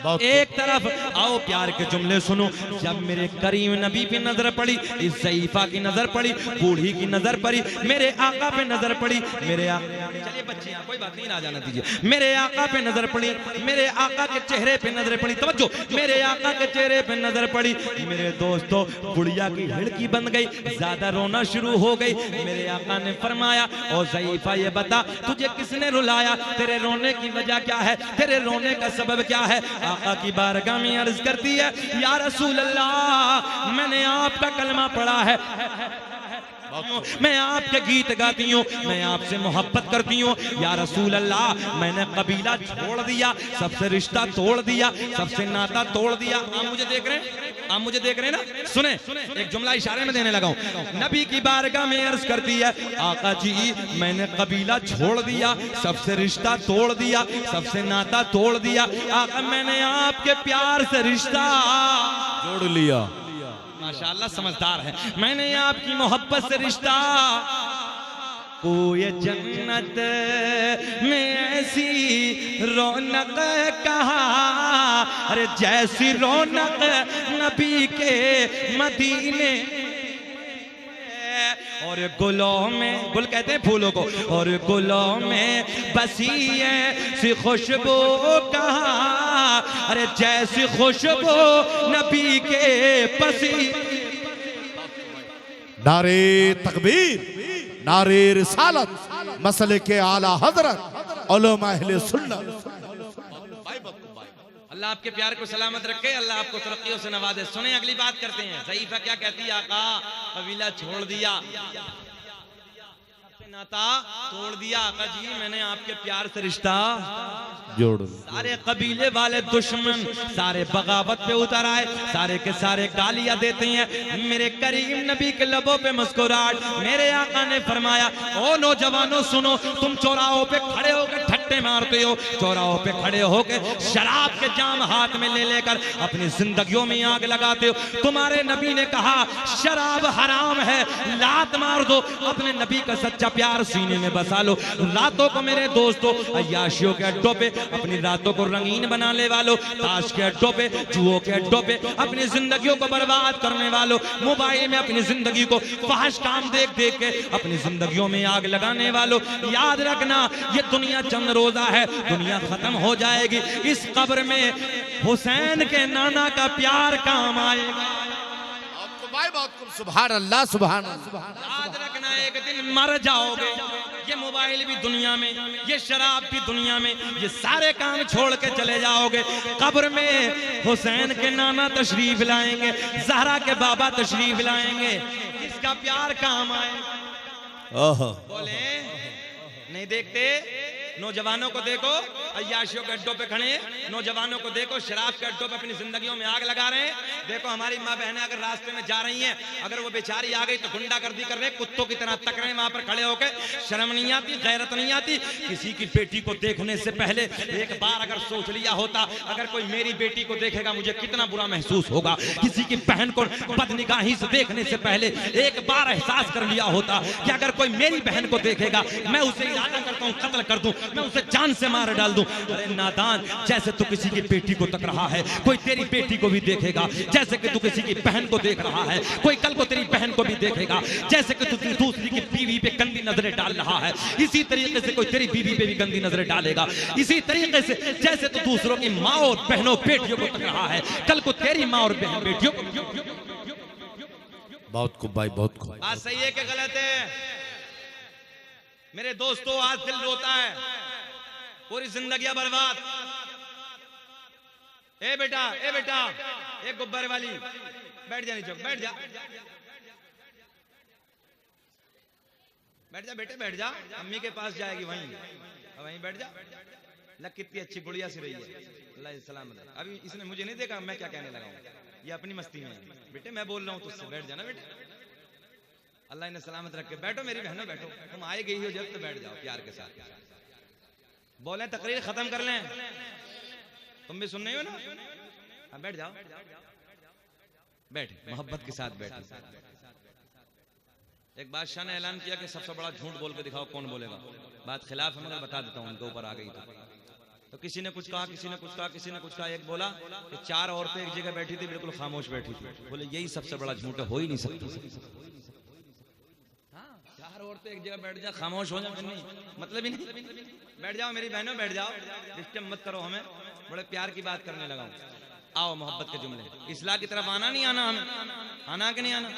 एक तरफ। आओ प्यार के जुमले सुनो। जब मेरे करीम नबी पे नजर पड़ी, इस ज़ईफ़ा की नजर पड़ी, बूढ़ी की नजर पड़ी, मेरे आका पे नजर पड़ी, मेरे चलिए बच्चे यहाँ कोई बात नहीं, ना जाना दीजिए, मेरे आका पे नजर पड़ी, मेरे आका के चेहरे पे नजर पड़ी, तवज्जो, मेरे आका के चेहरे पे नजर पड़ी। मेरे दोस्तों, बुढ़िया की हिड़की बन गई, ज्यादा रोना शुरू हो गई। मेरे आका ने फरमाया, ओ ज़ईफ़ा ये बता, तुझे किसने रुलाया, तेरे रोने की वजह क्या है, तेरे रोने का सबब क्या है? आका की बारगाह में अर्ज करती है, या रसूल अल्लाह, मैंने आपका कलमा पढ़ा है, मैं आपके गीत गाती हूँ, मैं आपसे मोहब्बत करती हूँ। या रसूल अल्लाह, मैंने कबीला छोड़ दिया, सबसे रिश्ता तोड़ दिया, सबसे नाता तोड़ दिया। आप मुझे देख रहे हैं, आप मुझे देख रहे हैं ना? सुने, एक जुमला इशारे में देने लगा हूँ। नबी की बारगाह में अर्ज करती है, आका जी मैंने कबीला छोड़ दिया, सबसे रिश्ता तोड़ दिया, सबसे नाता तोड़ दिया। आका मैंने आपके प्यार से रिश्ता जोड़ लिया। माशाअल्लाह समझदार है। मैंने आपकी मोहब्बत से रिश्ता, कोई जन्नत में ऐसी रौनक कहाँ, अरे जैसी रौनक नबी के मदीने, और गुलों में, गुल कहते हैं फूलों को, और गुलों में बसी ऐसी खुशबू कहाँ, अरे जैसी खुशबू नबी के पसी। नारे तकबीर, नारे रिसालत, मसले के आला हजरत, उलमा अहले सुन्नत। अल्लाह आपके प्यार को सलामत रखे, अल्लाह आपको तरक्कियों से नवाजे। सुने अगली बात करते हैं। ज़ईफ़ा क्या कहती है, आका कबीला छोड़ दिया, नाता तोड़ दिया, आका जी मैंने आपके प्यार से रिश्ता जोड़। सारे कबीले वाले दुश्मन सारे बगावत पे उतर आए, सारे के सारे गालियां देते हैं। मेरे करीम नबी के लबों पे मुस्कुराहट। मेरे आका ने फरमाया, ओ नौजवानों सुनो, तुम चौराहों पे खड़े होकर फट्टे मारते हो, चौराहों पे खड़े होकर शराब के जाम हाथ में ले लेकर अपनी जिंदगियों में आग लगाते हो। तुम्हारे नबी ने कहा शराब हराम है, लात मार दो, अपने नबी का सच्चा प्यार सीने में बसा लो। रातों को मेरे दोस्तों अय्याशियों के अड्डों पे अपनी रातों को रंगीन बनाने वालों, ताश के अड्डों पे, जुओं के अड्डों पे अपनी जिंदगियों को बर्बाद करने वालों, मोबाइल में अपनी जिंदगी को फहश काम देख देख के अपनी जिंदगियों में आग लगाने वालों, याद रखना ये दुनिया चंद रोजा है, दुनिया खत्म हो जाएगी। इस कब्र में हुसैन के नाना का प्यार काम आएगा। बहुत खूब, सुभान अल्लाह, सुभान अल्लाह। याद रखना एक दिन मर जाओगे, ये मोबाइल भी दुनिया में, ये शराब भी दुनिया में, ये सारे काम छोड़ के चले जाओगे। कब्र में हुसैन के नाना तशरीफ लाएंगे, ज़हरा के बाबा तशरीफ लाएंगे, किसका प्यार काम आएगा? बोले नहीं देखते? नौजवानों को देखो अय्याशियों के अड्डों पे खड़े, नौजवानों को देखो शराब के अड्डों पे अपनी जिंदगियों में आग लगा रहे हैं। देखो हमारी माँ बहनें अगर रास्ते में जा रही हैं, अगर वो बेचारी आ गई तो गुंडागर्दी कर रहे, कुत्तों की तरह तक रहे वहां पर खड़े होकर, शर्म नहीं आती, गैरत नहीं आती। किसी की बेटी को देखने से पहले एक बार अगर सोच लिया होता, अगर कोई मेरी बेटी को देखेगा मुझे कितना बुरा महसूस होगा। किसी की बहन को बदनिगाही से देखने से पहले एक बार एहसास कर लिया होता कि अगर कोई मेरी बहन को देखेगा मैं उसे इरादा करता हूँ कत्ल कर दूं, मैं उसे जान से मार डाल दूं। अरे नादान, जैसे तू किसी की बेटी को तक रहा है, कोई तेरी बेटी को भी देखेगा। जैसे कि तू किसी की बहन को देख रहा है, कोई कल को तेरी बहन को भी देखेगा। जैसे कि तू दूसरी की बीवी पे गंदी नजरें डाल रहा है, इसी तरीके से कोई तेरी बीवी पे भी गंदी नजरें डालेगा। इसी तरीके से जैसे तू दूसरों की माँ और बहनों बेटियों को तक रहा है, कल को तेरी माँ और बहन बेटियों को। बहुत खूब भाई, बहुत खूब। बात सही है कि गलत है? मेरे दोस्तों आज दिल रोता है, पूरी जिंदगी बर्बाद। ए बेटा, ए बेटा, एक गुब्बारे वाली बैठ जा नीचे, बैठ जा, बैठ जा बेटे, बैठ जा, अम्मी के पास जाएगी, वहीं बैठ जा। लग कितनी अच्छी गुड़िया सी रही है, अल्लाह सलामत है। अभी इसने मुझे नहीं देखा, मैं क्या कहने लगा हूं, ये अपनी मस्ती में है। बेटे मैं बोल रहा हूं तुझसे, बैठ जाना बेटे, अल्लाह इन्हें सलामत रखे। बैठो मेरी बहनों, बैठो, तुम आए गई हो जब तो बैठ जाओ प्यार के साथ। बोले तकरीर खत्म कर लें, तुम भी सुन रही हो ना? हाँ बैठ जाओ, बैठ, मोहब्बत के साथ बैठ। एक बादशाह ने ऐलान किया कि सबसे बड़ा झूठ बोल के दिखाओ, कौन बोलेगा? बात खिलाफ है मगर बता देता हूँ, उनके ऊपर आ गई तो किसी ने कुछ कहा, किसी ने कुछ कहा, किसी ने कुछ कहा। एक बोला कि 4 औरतें एक जगह बैठी थी, बिल्कुल खामोश बैठी थी। बोले यही सबसे बड़ा झूठ है, हो ही नहीं सकता। औरतें एक जगह बैठ जा, खामोश हो जाओ, नहीं मतलब ही नहीं। बैठ जाओ मेरी बहनों, बैठ जाओ, डिस्टर्ब मत करो हमें, बड़े प्यार की बात करने लगा हूं। आओ मोहब्बत के जुमले, इस्लाह की तरफ आना नहीं आना, हमें आना कि नहीं आना?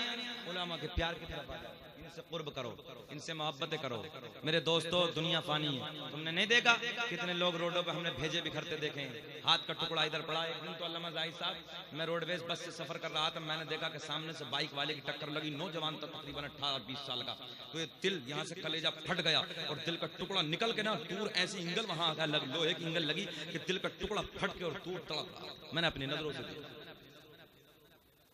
उलमा के प्यार की तरफ आ जाओ, इनसे कुर्ब करो, इनसे मोहब्बतें करो। मेरे दोस्तों दुनिया फानी है, तुमने नहीं देखा कितने लोग रोडों पे हमने भेजे बिखरते देखे हैं, हाथ का टुकड़ा इधर पड़ा। एक दिन तो अल्लामा जाहिद साहब, मैं रोडवेज बस से सफर कर रहा था, मैंने देखा कि सामने से बाइक वाले की टक्कर लगी, नौजवान था तकरीबन 18-20 साल का। तो ये दिल यहाँ से कलेजा फट गया और दिल का टुकड़ा निकल के ना दूर ऐसी इंगल वहां आ गया, लोहे की इंगल लगी कि दिल का टुकड़ा फट के और दूर तड़प रहा। मैंने अपनी नजरों से देखा,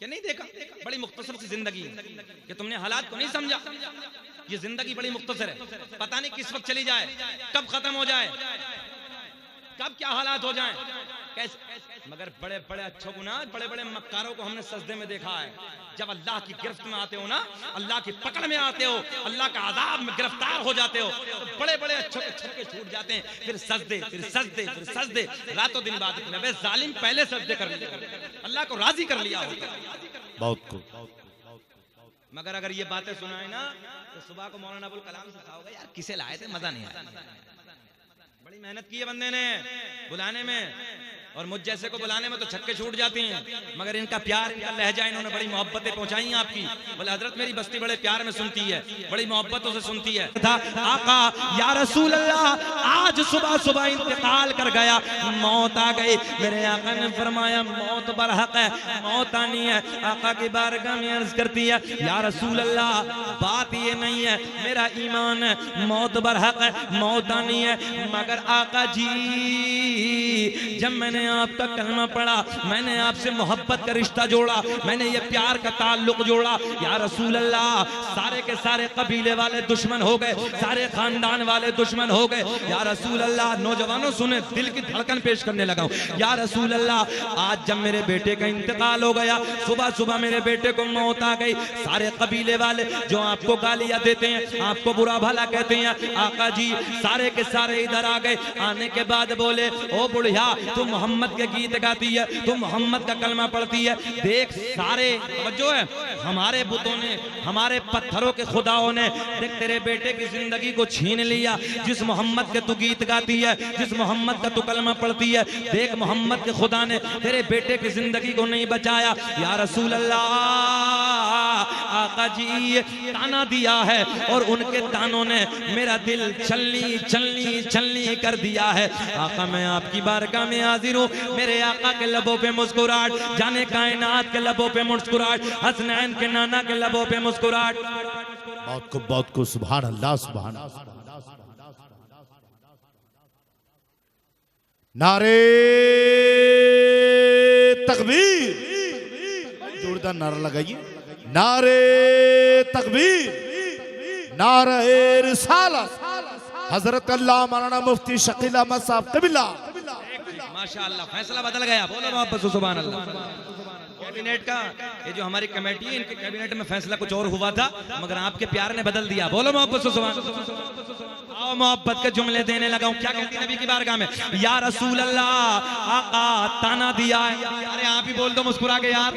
क्या नहीं देखा? बड़ी मुख्तसर सी जिंदगी है कि तुमने हालात को नहीं समझा। ये जिंदगी बड़ी मुख्तसर है, पता नहीं किस वक्त चली जाए, कब खत्म हो जाए, कब क्या हालात हो जाएं, कैसे। मगर बड़े बड़े अच्छों को ना, बड़े बड़े मक्कारों को हमने सजदे में देखा है। जब अल्लाह की गिरफ्त में आते हो ना, अल्लाह की पकड़ में आते हो, अल्लाह का अज़ाब में गिरफ्तार हो जाते हो, तो बड़े बड़े अच्छों के छक्के छूट जाते हैं। फिर सजदे, फिर सजदे, फिर सजदे, रातों दिन इबादत में। वे जालिम पहले सजदे कर लिया, अल्लाह को राजी कर लिया होता। बहुत खूब। मगर अगर ये बातें सुनाए ना तो सुबह को मौलाना अबुल कलाम से कहोगे यार किसे लाए थे, मजा नहीं आया। बड़ी मेहनत की है बंदे ने बुलाने में, और मुझ जैसे को बुलाने में तो छक्के छूट जाती हैं। मगर इनका प्यार, इनका लहजा, इन्होंने बड़ी मोहब्बतें पहुंचाई आपकी। बोले हजरत मेरी बस्ती बड़े प्यार में सुनती है, बड़ी मोहब्बतों से सुनती है। आका या रसूल अल्लाह, आज सुबह सुबह इंतकाल कर गया, मौत आ गई। मेरे आका ने फरमाया मौत बरहक है, मौत आनी है। आका की बारगाह में अर्ज करती है या रसूल अल्लाह, बात ये नहीं है, मेरा ईमान है, मौत बरहक है, मौत आनी है। मगर आका जी जब मैंने से आपका कलमा पढ़ा, मैंने आपसे मोहब्बत का रिश्ता जोड़ा, मैंने ये प्यार का ताल्लुक जोड़ा। या रसूल अल्लाह, सारे के सारे कबीले वाले दुश्मन हो गए, सारे खानदान वाले दुश्मन हो गए। या रसूल अल्लाह, नौजवानों सुने, दिल की धड़कन पेश करने लगा हूं। या रसूल अल्लाह, आज जब मेरे बेटे का इंतकाल हो गया, सुबह सुबह मेरे बेटे को मौत आ गई, सारे कबीले वाले जो आपको गालियां देते हैं, आपको बुरा भला कहते हैं, आका जी सारे के सारे इधर आ गए। आने के बाद बोले, ओ बुढ़िया, तू मोहम्मद के गीत गाती है, तू मोहम्मद का कलमा पढ़ती है। देख सारे जो है हमारे बुतों ने, हमारे पत्थरों के खुदाओं ने, देख तेरे बेटे की जिंदगी को छीन लिया। जिस मोहम्मद के तू गीत गाती है, जिस मोहम्मद का तू कलमा पढ़ती है, देख मोहम्मद के खुदा ने तेरे बेटे की जिंदगी को नहीं बचाया। या रसूल अल्लाह, आका जी ताना दिया है और उनके तानों ने मेरा दिल छलनी छलनी छलनी कर दिया है। आका मैं आपकी बारगाह में हाजिर हूँ, मेरे आका के लबों पे मुस्कुराहट, जाने कायनात के लबों पे मुस्कुराहट, हसनैन के नाना के लबों पे मुस्कुराहट। बहुत को सुभान अल्लाह, सुभान अल्लाह। नारे तकबीर, जोरदार नारा लगाइए। नारे तकबीर, नारे रिसालत, हजरत अल्लाह मौलाना मुफ्ती शकील अहमद साहब कबिला। माशाअल्लाह, फैसला बदल गया। बोलो मोहब्बत सुभान अल्लाह। कैबिनेट का ये जो हमारी कमेटी है, इनके कैबिनेट में फैसला कुछ और हुआ था, मगर आपके प्यार ने बदल दिया। बोलो मोहब्बत सुभान अल्लाह। आओ मोहब्बत के जुमले देने लगा हूं। क्या कहती नबी की बारगाह में? या रसूल अल्लाह, आका ताना दिया है। अरे आप ही बोल दो मुस्कुरा के यार,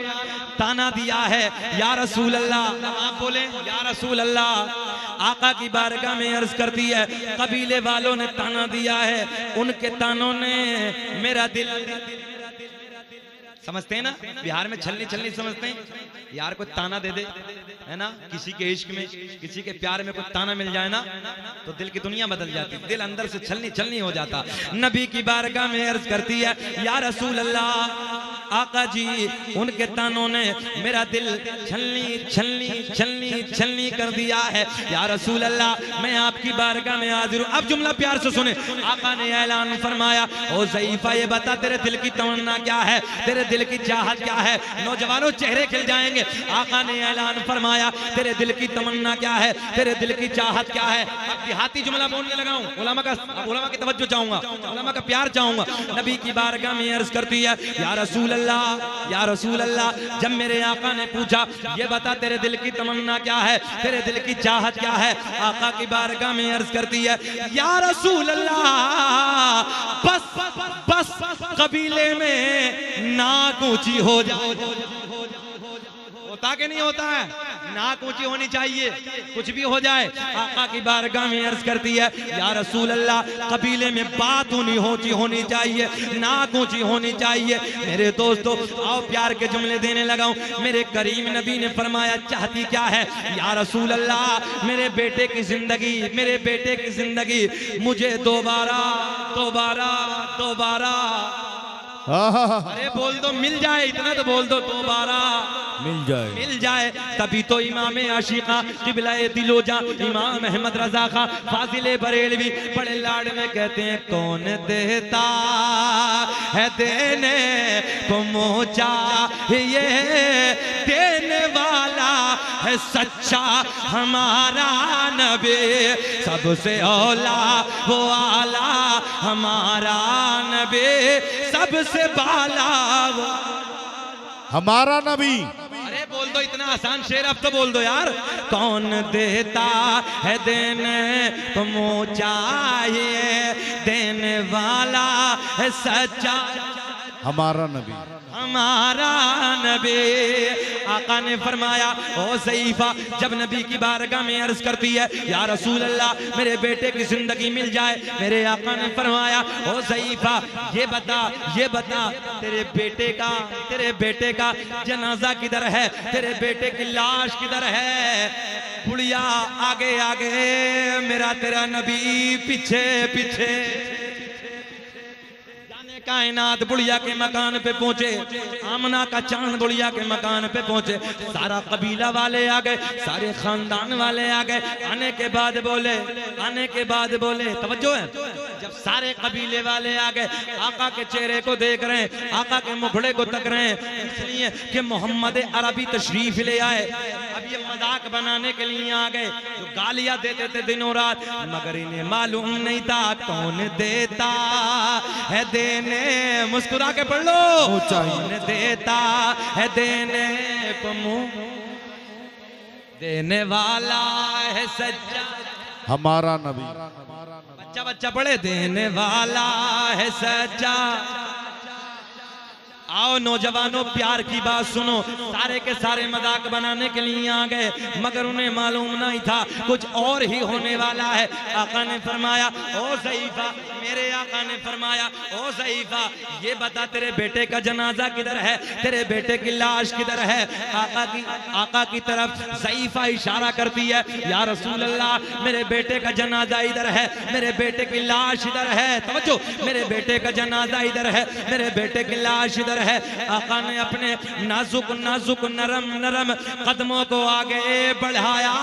ताना दिया है। या रसूल अल्लाह, आप बोले या रसूल अल्लाह। आका की बारगाह में अर्ज करती है, कबीले वालों ने ताना दिया है, उनके तानों ने मेरा दिल, समझते हैं ना, बिहार में छलनी छलनी समझते हैं यार, कोई ताना दे दे है ना, किसी के इश्क में, किसी के प्यार में कोई ताना मिल जाए ना, तो दिल की दुनिया बदल जाती, दिल अंदर से छलनी छलनी हो जाता। नबी की बारगाह में अर्ज करती है, या रसूल अल्लाह, आका जी उनके तानों ने मेरा दिल छलनी छलनी छलनी छलनी कर दिया है। या रसूल अल्लाह, मैं आपकी बारगाह में हाजिर हूं। अब जुमला प्यार से सुने, आका ने ऐलान फरमाया, ओ ज़ईफ़ा ये बता तेरे दिल की तमन्ना क्या है, तेरे दिल की चाहत क्या है। नौजवानों चेहरे खिल जाएंगे। आका ने ऐलान फरमाया, तेरे दिल की तमन्ना क्या है, तेरे दिल की चाहत क्या है। अब देहाती जुमला बोलने लगा हूं, उलमा की तवज्जो चाहूंगा, उलमा का प्यार चाहूंगा। नबी की बारगाह में अर्ज करती है, या रसूल अल्लाह, या रसूल अल्लाह, जब मेरे आका ने पूछा, ये बता तेरे दिल की तमन्ना क्या है, तेरे दिल की चाहत क्या है। आका की बारगाह में अर्ज करती है, या रसूल अल्लाह, बस बस कबीले में नाक ऊंची हो जाए। होता कि नहीं होता है? नाक ऊंची होनी चाहिए, कुछ भी हो जाए। आका की बारगाह में अर्ज करती है, या रसूल अल्लाह, कबीले में बात ऊंची होनी चाहिए, नाक ऊंची होनी चाहिए। मेरे दोस्तों आओ प्यार के जुमले देने लगा हूं। मेरे करीम नबी ने फरमाया, चाहती क्या है? या रसूल अल्लाह, मेरे बेटे की जिंदगी, मेरे बेटे की जिंदगी मुझे दोबारा दोबारा दोबारा, अरे बोल दो मिल जाए, इतना तो बोल दो, दोबारा मिल जाए। तभी तो इमाम आशिका क़िबला दिलोजा इमाम अहमद रजा खां फाजिले बरेलवी बड़े लाड में कहते हैं, कौन देता है देने को मोचा, ये देने वाला है सच्चा हमारा नबी, सबसे औला वो आला हमारा नबी, सबसे बाला वो हमारा नबी। अरे बोल दो, इतना आसान शेर अब तो बोल दो यार। कौन देता है देने को मोचा, ये देने वाला है सच्चा हमारा नबी, हमारा नबी। आका ने फरमाया, ओ ज़ईफ़ा, जब नबी की बारगाह में अर्ज करती है, या रसूल अल्लाह, मेरे बेटे की जिंदगी मिल जाए। मेरे आका ने फरमाया, ओ ज़ईफ़ा, ये बता तेरे बेटे का जनाजा किधर है, तेरे बेटे की लाश किधर है। बुढ़िया आगे आगे, मेरा तेरा नबी पीछे पीछे। कायनात बुढ़िया के मकान पे पहुंचे, आमना का चांद बुढ़िया के मकान पे पहुंचे। सारा कबीला वाले आ गए, सारे खानदान वाले आ गए। आने के बाद बोले, तवज्जो है, जब सारे कबीले वाले आ गए, आका के चेहरे को देख रहे हैं, आका के मुखड़े को तक रहे हैं, इसलिए कि मोहम्मद अरबी तशरीफ ले आए। अब ये मजाक बनाने के लिए आ गए, जो गालियां देते थे दिनों रात, मगर इन्हें मालूम नहीं था कौन देता है देने, मुस्कुरा के पढ़ लो, कौन देता है देने को मुंह, देने वाला है सच्चा हमारा नबी। बच्चा बच्चा पढ़े, देने वाला है सच्चा। आओ नौजवानों, प्यार की बात सुनो। सारे के सारे मजाक बनाने के लिए आ गए, मगर उन्हें मालूम नहीं था कुछ और ही होने वाला है। आका ने फरमाया, ओ ज़ईफ़ा, मेरे आका ने फरमाया, ओ ज़ईफ़ा, ये बता तेरे बेटे का जनाजा किधर है, तेरे बेटे की लाश किधर है। आका की तरफ ज़ईफ़ा इशारा करती है, या रसूल अल्लाह, मेरे बेटे का जनाजा इधर है, मेरे बेटे की लाश इधर है। तवज्जो, मेरे बेटे का जनाजा इधर है, मेरे बेटे की लाश इधर है। आका ने अपने नाजुक नाजुक नरम नरम कदमों को आगे बढ़ाया,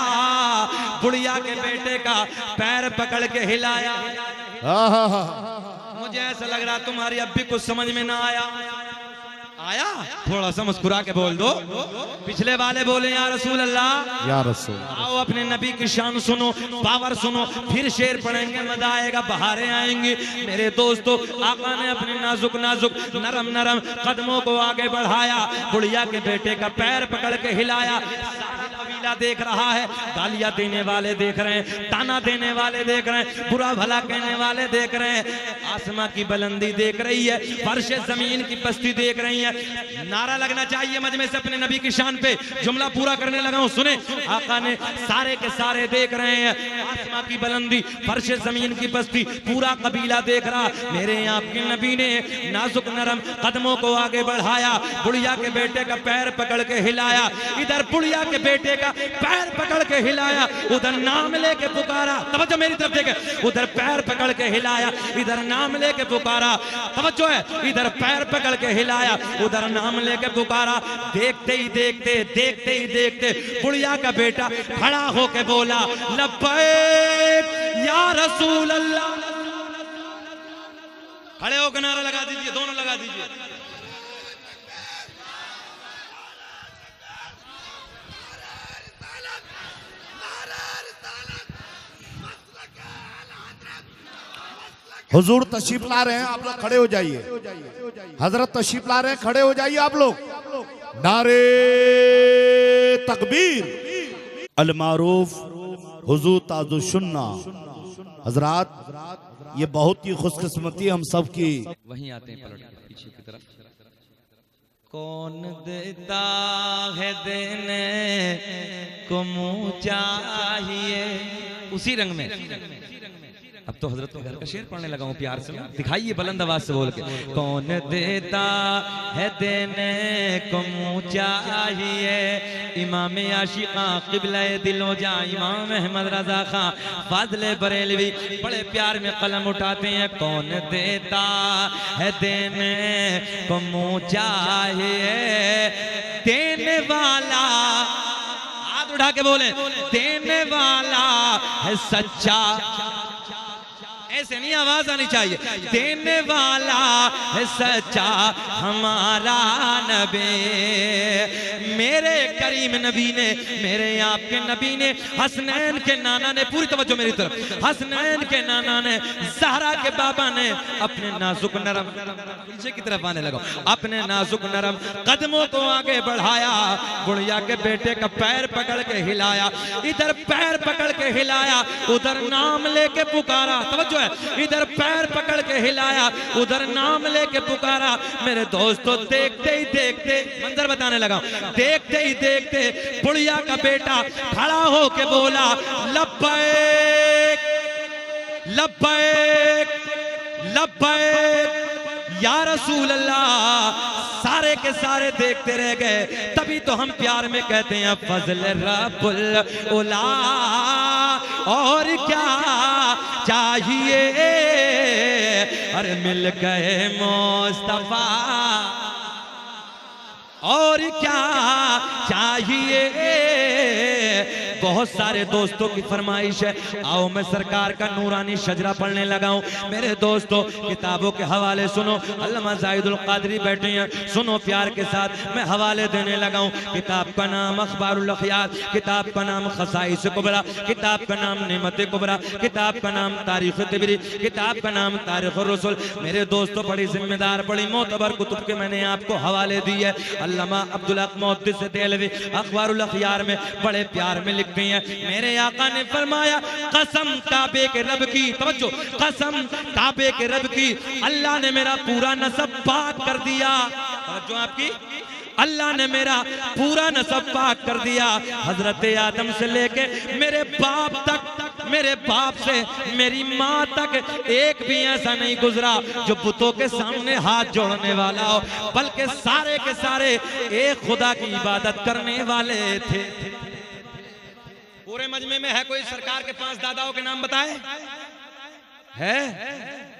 बुढ़िया के बेटे का पैर पकड़ के हिलाया। मुझे ऐसा लग रहा तुम्हारी अब भी कुछ समझ में ना आया। आया? थोड़ा सा मुस्कुरा के बोल दो। पिछले वाले बोले या रसूल अल्लाह, या रसूल। आओ अपने नबी की शान सुनो, पावर सुनो, फिर शेर पढ़ेंगे, मजा आएगा, बहारें आएंगी। मेरे दोस्तों, आका ने अपने नाजुक नाजुक नरम नरम कदमों को आगे बढ़ाया, बुढ़िया के बेटे का पैर पकड़ के हिलाया। कबीला देख रहा है, गालियां देने वाले देख रहे हैं, ताना देने वाले देख रहे हैं, बुरा भला कहने वाले देख रहे हैं। आसमां की बुलंदी देख रही है, फर्श जमीन की पस्ती देख रही है। नारा लगना चाहिए मजमे से अपने नबी की शान पे। जुमला पूरा करने लगा हूं, सुने। आका ने सारे के सारे देख रहे हैं, आसमां की बुलंदी, फर्श जमीन की पस्ती, पूरा कबीला देख रहा। मेरे आपके नबी ने नाजुक नरम कदमों को आगे बढ़ाया, बुढ़िया के बेटे का पैर पकड़ के हिलाया। इधर बुढ़िया के बेटे का पैर पकड़ के हिलाया, उधर नाम लेके पुकारा। तवज्जो मेरी तरफ देखे, उधर पैर पकड़ के हिलाया, इधर नाम लेके पुकारा। तवज्जो है, इधर पैर पकड़ के हिलाया, उधर नाम लेके पुकारा। देखते ही देखते, देखते ही देखते बुढ़िया का बेटा खड़ा होके बोला, लब्बैक या रसूल अल्लाह। खड़े होकर नारा लगा दीजिए, दोनों लगा दीजिए। हुजूर तशरीफ ला रहे हैं, आप लोग खड़े हो जाइए। हजरत तशरीफ ला रहे हैं, खड़े हो जाइए आप लोग। नारे तकबीर अल मारूफ हुजूर ताजुल सुन्ना। हजरात, ये बहुत ही खुशकिस्मती हम सब की। वहीं आते हैं पलट पीछे की तरफ। कौन देता है देने को मुँह चाहिए, उसी रंग में। अब तो हजरत के घर का शेर पढ़ने लगा हूँ, प्यार से दिखाइए बुलंद आवाज से बोल के। कौन देता है देने को मुँह चाहिए, इमाम आशिका क़िबला दिलो जा इमाम अहमद रजा खां फाज़िल बरेलवी बड़े प्यार में कलम उठाते हैं। कौन देता है देने को मुँह चाहिए, देने वाला, हाथ उठा के बोले, देने वाला है सच्चा। ऐसे नहीं आवाज आनी चाहिए। देने वाला है सच्चा हमारा नबी। मेरे करीम नबी ने, मेरे आपके नबी ने, हसनैन के नाना ने, पूरी तवज्जो मेरी तरफ, हसनैन के नाना ने, ज़हरा के बाबा ने अपने नाजुक नरम, पीछे की तरफ आने लगा, अपने नाजुक नरम कदमों को आगे बढ़ाया, बुढ़िया के बेटे का पैर पकड़ के हिलाया। इधर पैर पकड़ के हिलाया, उधर नाम लेके पुकारा। तवज्जो है, इधर पैर पकड़ के हिलाया, उधर नाम लेके पुकारा। मेरे दोस्तों, देखते ही देखते, मंजर बताने लगा, देखते ही देखते बुढ़िया का बेटा खड़ा होके बोला, लब्बैक लब्बैक लब्बैक या रसूल अल्लाह। सारे के सारे देखते रह गए। तभी तो हम प्यार में कहते हैं फजल रब्बुल उला, और क्या चाहिए, अरे मिल गए मुस्तफा, और क्या चाहिए, बहुत सारे दोस्तों की फरमाइश है, आओ मैं सरकार का नूरानी शजरा पढ़ने लगा हूं। मेरे दोस्तों किताबों के हवाले सुनो, अल्लामा ज़ाहिदुल क़ादरी बैठे हैं, सुनो प्यार के साथ, मैं हवाले देने लगा हूं। किताब का नाम अखबारुल अखयार, किताब का नाम खसाइस कुबरा, किताब का नाम नेमत कुबरा, किताब का नाम तारीख तिबरी, किताब का नाम तारीख रसूल। मेरे दोस्तों बड़ी जिम्मेदार बड़ी मोतबर कुतुब के मैंने आपको हवाले दी है। अल्लामा अब्दुल हक मुहद्दिस देहलवी अखबारुल अखयार में बड़े प्यार में लिखते हैं, मेरे आका ने फरमाया कसम काबे के रब की, तवज्जो, कसम काबे के रब की, अल्लाह ने मेरा पूरा नसब पाक कर दिया। तवज्जो आपकी, अल्लाह ने मेरा पूरा नसब पाक कर दिया। हजरत आदम से लेके मेरे बाप तक, मेरे बाप से मेरी माँ तक एक भी ऐसा नहीं गुजरा जो बुतों के सामने हाथ जोड़ने वाला हो, बल्कि सारे के सारे एक खुदा की इबादत करने वाले थे। पूरे मजमे में है कोई सरकार के 5 दादाओं के नाम बताए? है?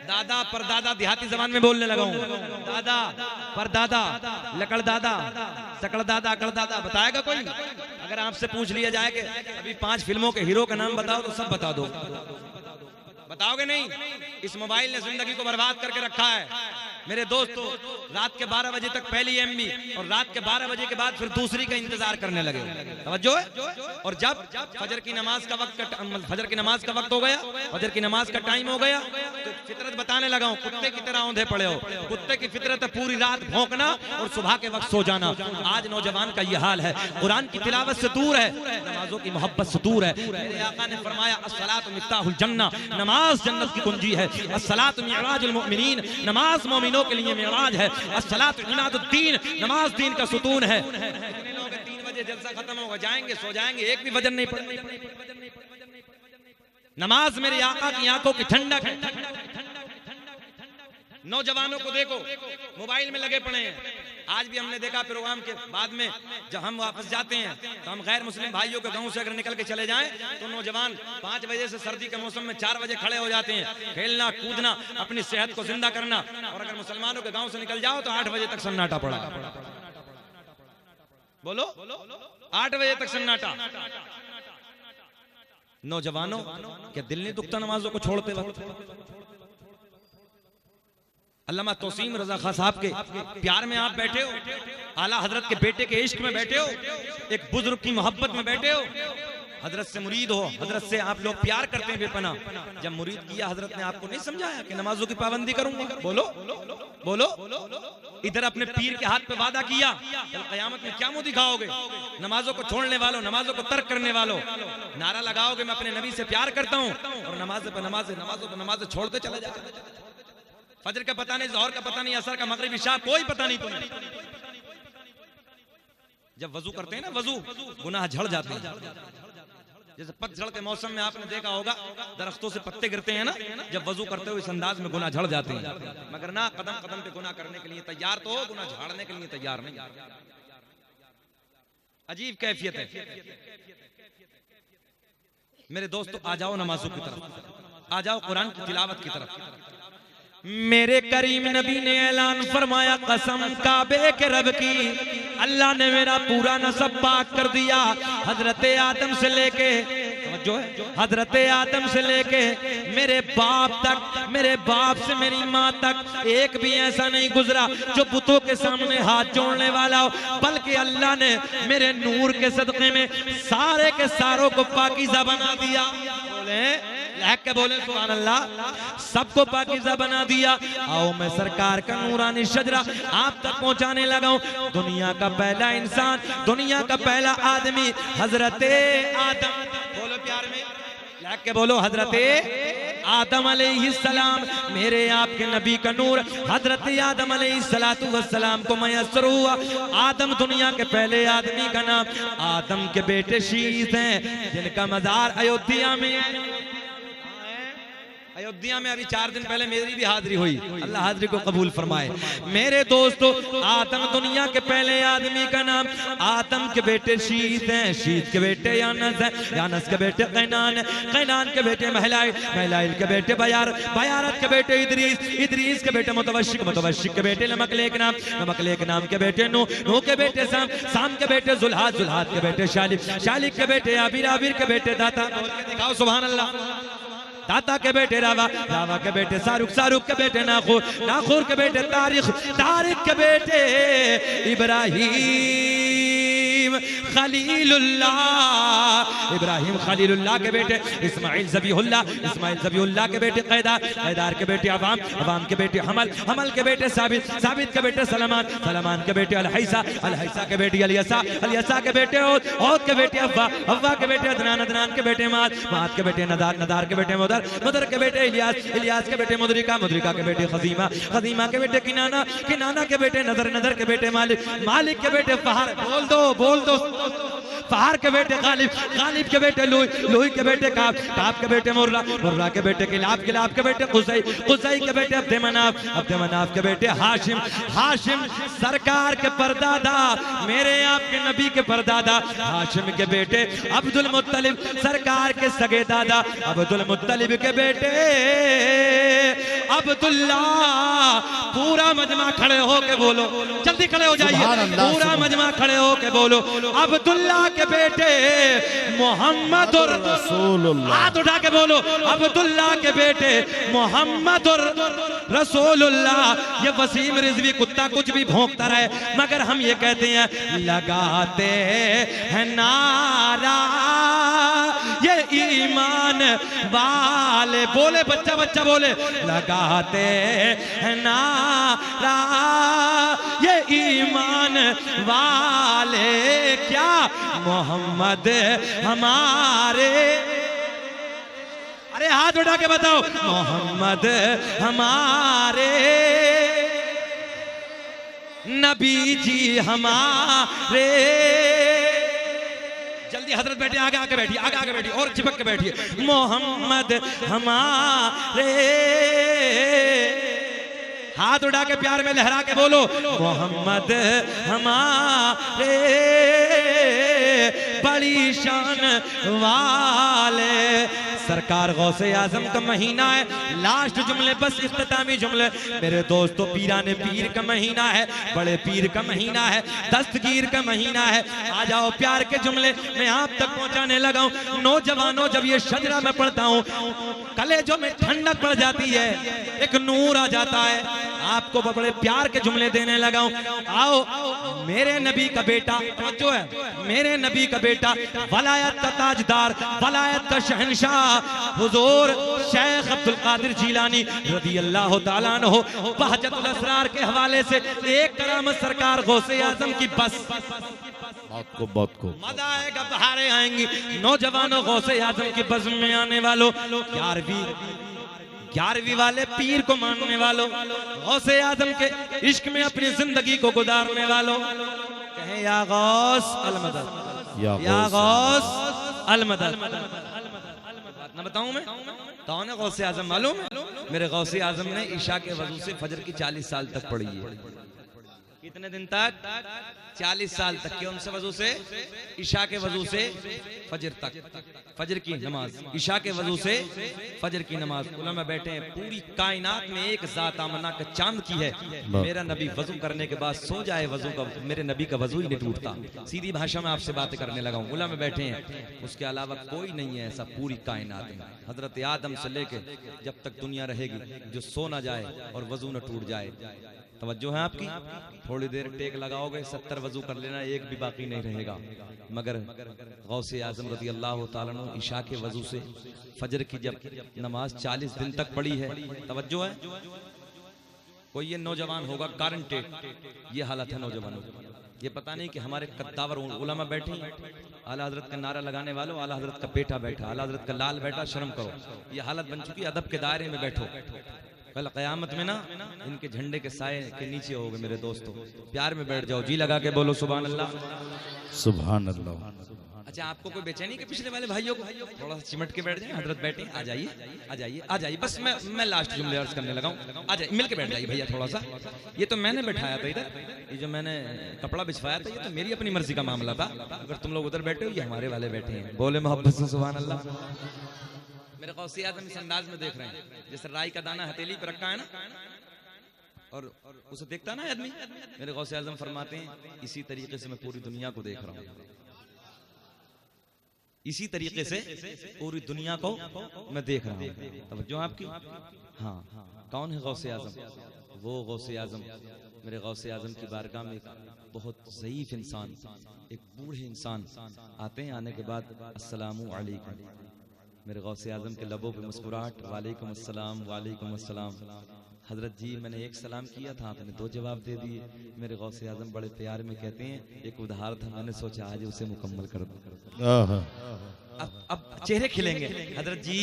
दादा परदादा देहाती जबान में बोलने लगा हूं, दादा परदादा लकड़ दादा सकड़ दादा अकड़ दादा, बताएगा कोई? अगर आपसे पूछ लिया जाए कि अभी 5 फिल्मों के हीरो का नाम बताओ तो सब बता दो, बताओगे नहीं? इस मोबाइल ने जिंदगी को बर्बाद करके रखा है। मेरे दोस्तों रात के 12 बजे तक पहली एमबी और रात के 12 बजे के बाद फिर दूसरी का इंतजार करने लगे, तवज्जो है। और जब फजर की नमाज का वक्त हो गया, फजर की नमाज का टाइम हो गया, तो फितरत बताने लगा हूं, कुत्ते की तरह औंधे पड़े हो। कुत्ते की फितरत है पूरी रात भौंकना और सुबह के वक्त सो जाना। आज नौजवान का यह हाल है, कुरान की तिलावत से दूर है, नमाजों की मोहब्बत से दूर है। मेरे आका ने फरमाया अस्सलातु मिफ्ताहुल जन्नह, नमाज जन्नत की कुंजी है। अस्सलातु मिअराजुल मुमिनीन, नमाज मोमिनों के लिए मिअराज है। अस्सलातु इमादुद्दीन, नमाज दीन का सुतून है। 3 बजे जलसा खत्म होगा, जाएंगे सो जाएंगे, एक भी वजन नहीं पड़ेगा। नमाज मेरे आका की आंखों की ठंडक है। नौजवानों को देखो मोबाइल में लगे पड़े हैं। आज भी हमने देखा प्रोग्राम के बाद में जब हम वापस जाते हैं तो हम गैर मुस्लिम भाइयों के गांव से अगर निकल के चले जाएं तो नौजवान 5 बजे से सर्दी के मौसम में 4 बजे खड़े हो जाते हैं, खेलना कूदना, अपनी सेहत को जिंदा करना। और अगर मुसलमानों के गांव से निकल जाओ तो 8 बजे तक सन्नाटा पड़ा। बोलो 8 बजे तक सन्नाटा। नौजवानों क्या दिल नहीं दुखता नमाजों को छोड़ते वक्त? अल्लामा तौसीम रजा खां साहब के प्यार में आप बैठे हो, आला हजरत के बेटे के इश्क में बैठे हो, एक बुजुर्ग की मोहब्बत में बैठे हो, हजरत से मुरीद हो, हजरत से आप लोग प्यार करते हैं बेपना। जब मुरीद किया हजरत ने आपको नहीं समझाया कि नमाजों की पाबंदी करूंगा? बोलो बोलो। इधर अपने पीर के हाथ पे वादा किया, कल क़यामत में क्या मुंह दिखाओगे? नमाजों को छोड़ने वालों, नमाजों को तर्क करने वालों, नारा लगाओगे मैं अपने नबी से प्यार करता हूँ और नमाज़ों पर नमाज छोड़ते चले जाते। फजर का पता नहीं, ज़ोहर का पता नहीं, असर का, मगरिब, इशा कोई पता नहीं तुम्हें। जब वजू करते हैं ना, वजू गुनाह झड़ जाते हैं। जैसे पतझड़ के मौसम में आपने देखा होगा दरख्तों से पत्ते गिरते हैं ना, जब वजू करते हुए इस अंदाज में गुनाह झड़ जाते हैं। मगर ना, कदम कदम पे गुनाह करने के लिए तैयार तो हो, गुनाह झाड़ने के लिए तैयार नहीं। अजीब कैफियत है। मेरे दोस्तों आ जाओ नमाजों की तरफ, आ जाओ कुरान की तिलावत की तरफ। मेरे करीम नबी ने ऐलान फरमाया कसम काबे के रब की, अल्लाह ने मेरा पूरा नसब पाक कर दिया। हजरत आदम से लेके जो है, हजरत आदम से लेके मेरे बाप तक, मेरे बाप से मेरी माँ तक एक भी ऐसा नहीं गुजरा जो बुतों के सामने हाथ जोड़ने वाला हो, बल्कि अल्लाह ने मेरे नूर के सदक़े में सारे के सारों को पाकीज़ा बना दिया। बोले सुभान अल्लाह, सबको पाकीज़ा बना दिया। आओ मैं सरकार का नूरानी शजरा आप तक पहुंचाने लगा हूं। दुनिया का पहला इंसान, दुनिया का पहला आदमी हजरत आदम, बोलो प्यार में लाग के बोलो, हजरत आदम अलैहिस्सलाम, मेरे आपके नबी का नूर हजरत आदम अलैहिस्सलातु वस्सलाम को मयस्सर हुआ। आदम दुनिया के पहले आदमी का नाम, आदम के बेटे शीश हैं जिनका मजार अयोध्या में। अयोध्या में अभी 4 दिन पहले मेरी भी हाजिरी हुई, अल्लाह हाजिरी को कबूल फरमाए। मेरे दोस्तों, आदम दुनिया के पहले आदमी का नाम, आदम के बेटे शीत हैं, शीत के बेटे यानस हैं, यानस के बेटे कैनान हैं, कैनान के बेटे महलाइल, महलाइल के बेटे बयार, बयारत के बेटे इदरीस, इदरीस के बेटे मुतवशिक, मुतवशिक के बेटे नमकलेक नाम, नमकलेक नाम के बेटे नूह, नूह के बेटे साम, साम के बेटे जुल्हाद, जुल्हाद के बेटे शालिक, शालिक के बेटे आबिर, आबिर के बेटे दाता। दिखाओ सुभान अल्लाह। दाता के बेटे रावा, रावा के बेटे शाहरुख, शाहरुख के बेटे नाखूर, नाखूर के बेटे तारिक, तारिक के बेटे इब्राहिम खलीलुल्लाह, इब्राहिम खलीलुल्लाह के बेटे इस्माइल ज़बीहुल्लाह, इस्माइल ज़बीहुल्लाह के बेटे कैदार, कैदार के बेटे अवाम, अवाम के बेटे हमल, हमल के बेटे साबित, साबित के बेटे सलमान, सलमान के बेटे अलहैसा, अलहैसा के बेटे अलियसा, अलियसा के बेटे औद, औद के बेटे अव्वा, अव्वा के बेटे अदनान, अदनान के बेटे माद, माद के बेटे नदार, नदार के बेटे मुदर, मुदर के बेटे इलियास, इलियास के बेटे मुदरिका, मुदरिका के बेटे खजीमा, खजीमा के बेटे किनाना, किनाना के बेटे नजर, नजर के बेटे मालिक, मालिक के बेटे फहर, बोल दो, बोल दो, फहर के बेटे गालिब, गालिब के बेटे लुई, लुई के बेटे काब, काब के बेटे मुर्रा, मुर्रा के बेटे किलाब, किलाब के बेटे कुसै, कुसै के बेटे अब्दे मनाफ, अब्दे मनाफ के बेटे हाशिम, हाशिम सरकार के परदादा, मेरे आपके नबी के परदादा, हाशिम के बेटे अब्दुल मुत्तलिब, सरकार के सगे दादा, अब्दुल मुत्तलिब के बेटे अब्दुल्ला। पूरा मजमा खड़े हो के बोलो, जल्दी खड़े हो जाइए, पूरा मजमा खड़े हो के बोलो, अब्दुल्ला के बेटे मोहम्मदुर रसूलुल्लाह, हाथ उठा के बोलो, अब्दुल्ला के बेटे मोहम्मदुर रसूलुल्लाह। ये वसीम रिजवी कुत्ता कुछ भी भौंकता रहे, मगर हम ये कहते हैं लगाते हैं नारा ये ईमान वाले, बोले बच्चा बच्चा बोले, लगाते हैं नारा ये ईमान वाले, क्या मोहम्मद हमारे, अरे हाथ उठा के बताओ, मोहम्मद हमारे नबी जी हमारे। जल्दी हजरत बैठे, आगे आगे बैठिए, आगे आगे बैठिए और चिपक के बैठिए। मोहम्मद हमारे, हाथ उठा के प्यार में लहरा के बोलो, मोहम्मद हमारे बड़ी शान वाले। सरकार गौसे आजम का महीना है, लास्ट जुमले बस इख्तितामी जुमले। मेरे दोस्तों, पीराने पीर का महीना है, बड़े पीर का महीना है, दस्तगीर का महीना है। आ जाओ प्यार के जुमले मैं आप तक पहुंचाने लगा हूं। नौजवानों, जब ये शजरा में पढ़ता हूं, कलेजों में ठंडक पड़ जाती है, एक नूर आ जाता है। आपको बड़े प्यार के जुमले देने लगा हूं। आओ, मेरे नबी का बेटा जो है, मेरे नबी का बेटा, वलायत का ताजदार, वलायत का शहंशाह हुजूर शेख अब्दुल कादिर जीलानी रदी अल्लाह तआला अन्हु बहजतुल असरार के हवाले से एक करामत सरकार गौसे आजम की। बस बहुत को मजा आएगा, बहारें आएंगी। नौजवानों, गौसे आजम की बज़्म में आने वालों, 11वीं वाले पीर को मानने वालों, गौसे आजम के इश्क में अपनी जिंदगी को गुजारने वालों, कहें या गौस अल मदद, या गौस अल मदद। ना बताऊं मैं कौन है गौसे आजम मालूम? मेरे गौसे आजम ने ईशा के वजू से फजर की 40 साल तक पढ़ी है। कितने दिन तक? 40 साल तक के उनसे वजू से, ईशा के वजू से फजर तक, फजर की नमाज, ईशा के वजू से फजर की नमाज। उलमा बैठे हैं, पूरी कायनात में एक जात आमना का चांद की है, मेरा नबी वजू करने के बाद सो जाए, वजू का, मेरे नबी का वजू ही नहीं टूटता। सीधी भाषा में आपसे बातें करने लगा हूँ। उलमा बैठे हैं, उसके अलावा कोई नहीं है ऐसा पूरी कायनात में, हजरत आदम से लेके जब तक दुनिया रहेगी, जो सो ना जाए और वजू न टूट जाए। तवज्जो है आपकी? थोड़ी देर टेक लगाओगे, 70 वजू कर लेना, एक भी बाकी नहीं रहेगा। मगर गौसे आजम रज़ी अल्लाह तआला अन्हु ईशा के वजू से फजर की जब नमाज 40 दिन तक पढ़ी है, तवज्जो है? कोई ये नौजवान होगा गारंटेड, ये हालत है नौजवानों। ये पता नहीं कि हमारे कद्दावर उलमा बैठे, आला हजरत का नारा लगाने वालों, आला हजरत का बेटा बैठा, आला हजरत का लाल बैठा, शर्म करो। ये हालत बन चुकी है, अदब के दायरे में बैठो। कल क़यामत में ना इनके झंडे के साए के नीचे होगे मेरे दोस्तों। प्यार में बैठ जाओ, जी लगा के बोलो सुभान अल्लाह, सुभान अल्लाह। अच्छा आपको कोई बेचैनी के पिछले वाले भाइयों को थोड़ा सा चिमट के बैठ जाए, हजरत बैठे, आ जाइए आ जाइए आ जाइए, बस मैं लास्ट जुमले अर्ज करने लगा हूँ, आ जाइए मिल के बैठ जाइए भैया थोड़ा सा। ये तो मैंने बैठाया था इधर, ये जो मैंने कपड़ा बिछवाया था ये तो मेरी अपनी मर्जी का मामला था। अगर तुम लोग उधर बैठे हो ये हमारे वाले बैठे हैं, बोले मोहब्बत से सुभान अल्लाह। मेरे गौसे आज़म इस अंदाज में देख रहे हैं जैसे राई का दाना हथेली पे रखा है ना और उसे देखता ना आदमी। मेरे गौसे आज़म फरमाते हैं इसी तरीके से मैं पूरी दुनिया को देख रहा हूँ, इसी तरीके से पूरी दुनिया को मैं देख रहा हूँ। तवज्जो आपकी। हाँ कौन है गौसे आज़म? वो गौसे आज़म मेरे गौसे आज़म की बारगाह में एक बहुत ज़ईफ इंसान, एक बूढ़े इंसान आते हैं, आने के बाद अस्सलामु अलैकुम। मेरे गौसे आज़म के लबों पे मुस्कुराहट, वालेकुम अस्सलाम वालेकुम अस्सलाम। हजरत जी मैंने एक सलाम किया था आपने 2 जवाब दे दिए। मेरे गौसे आज़म बड़े प्यार में कहते हैं एक उधार था, मैंने सोचा आज उसे मुकम्मल कर दूं। अब चेहरे खिलेंगे। हजरत जी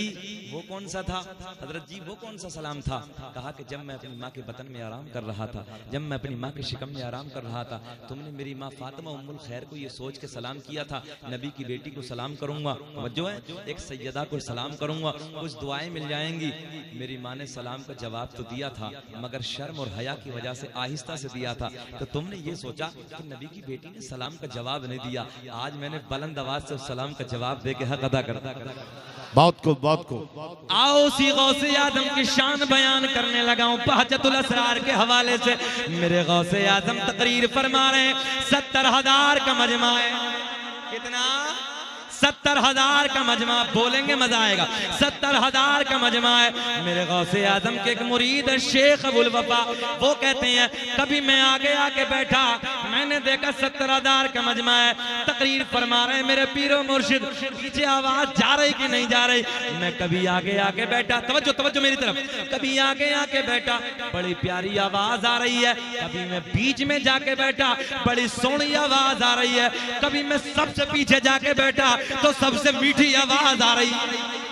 वो कौन सा था? हजरत जी वो कौन सा सलाम था? कहा कि जब मैं अपनी माँ के बतन में आराम कर रहा था, जब मैं अपनी माँ के शिकम में आराम कर रहा था, तुमने मेरी माँ फातिमा उम्मुल खैर को ये सोच के सलाम किया था नबी की बेटी को सलाम करूंगा, जो है एक सैयदा को सलाम करूंगा, कुछ दुआएं मिल जाएंगी। मेरी माँ ने सलाम का जवाब तो दिया था मगर शर्म और हया की वजह से आहिस्ता से दिया था। तो तुमने ये सोचा कि नबी की बेटी ने सलाम का जवाब नहीं दिया, आज मैंने बुलंद आवाज से उस सलाम का जवाब दे के हक अदा कर। बहुत को आओ उसी गौसे आज़म की शान बयान करने लगा हूं बहजतुल असरार के हवाले से। मेरे गौसे आज़म तकरीर फरमा रहे हैं 70,000 का मजमा है। कितना? 70,000 का मजमा। बोलेंगे मजा आएगा। 70,000 का मजमा है। मेरे गौसे आज़म के एक मुरीद है शेख अबुल वफा, वो कहते हैं कभी मैं आगे आके बैठा, मैंने देखा 70,000 का मजमा है, तकरीर फरमा रहे हैं मेरे पीरो मुर्शिद, पीछे आवाज जा रही कि नहीं जा रही। मैं कभी आगे आके बैठा, तवज्जो तवज्जो मेरी तरफ, कभी आगे आके बैठा बड़ी प्यारी आवाज आ रही है, कभी मैं बीच में जाके बैठा बड़ी सोहनी आवाज आ रही है, कभी मैं सबसे पीछे जाके बैठा तो सबसे मीठी आवाज आ रही है।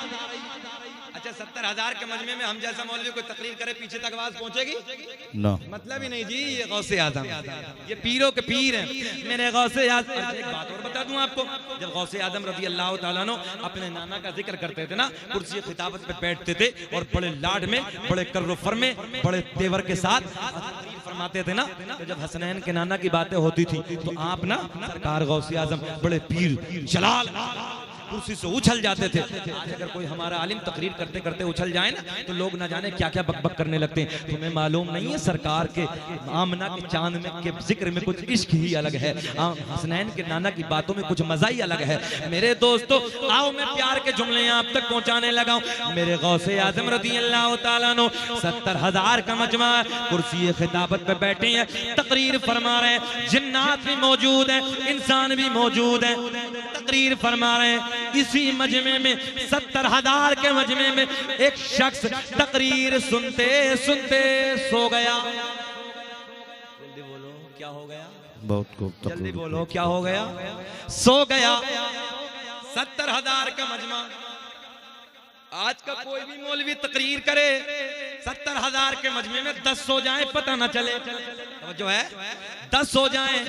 अच्छा 70,000 के मजमे में हम जैसा मौलवी कोई तकरीर करे पीछे तक आवाज पहुंचेगी? ना मतलब ही नहीं जी। ये गौसे आज़म, ये पीरों के पीर हैं मेरे गौसे आज़म। एक बात और बता दूं आपको, जब गौसे आज़म रज़ी अल्लाह तआला अन्हु अपने नाना का जिक्र करते थे ना, कुर्सी खिताबत पे बैठते थे और बड़े लाड में, बड़े कर्रफर में, बड़े तेवर के साथ तकरीर फरमाते थे ना, तो जब हसनैन के नाना की बातें होती थी तो आप ना सरकार गौसे आज़म बड़े पीर जलाल कुर्सी से उछल जाते थे। आज अगर कोई हमारा आलिम तकरीर करते करते उछल जाए ना तो लोग ना जाने क्या क्या बकबक करने लगते हैं। तुम्हें मालूम नहीं है सरकार के आमना के चांद में के जिक्र में कुछ इश्क ही अलग है, हसनैन के नाना की बातों में कुछ मजा ही अलग है। मेरे दोस्तों आओ मैं प्यार के जुमले आप तक पहुंचाने लगा हूं। मेरे गौसे आज़म रज़ी अल्लाह तआला अन्हु 70,000 का मजमा, कुर्सी खिताबत पे बैठे हैं, तकरीर फरमा रहे हैं, जिन्नात भी मौजूद है, इंसान भी मौजूद है, तकरीर फरमा रहे हैं। इसी मजमे में 70,000 के मजमे में एक शख्स तकरीर सुनते सुनते सो गया। जल्दी बोलो क्या हो गया? बहुत को जल्दी बोलो क्या हो गया? सो गया। 70,000 का मजमा। आज का कोई भी मौलवी तकरीर करे 70,000 के मजमे में 10 सो जाए पता ना चले, जो है 10 हो जाए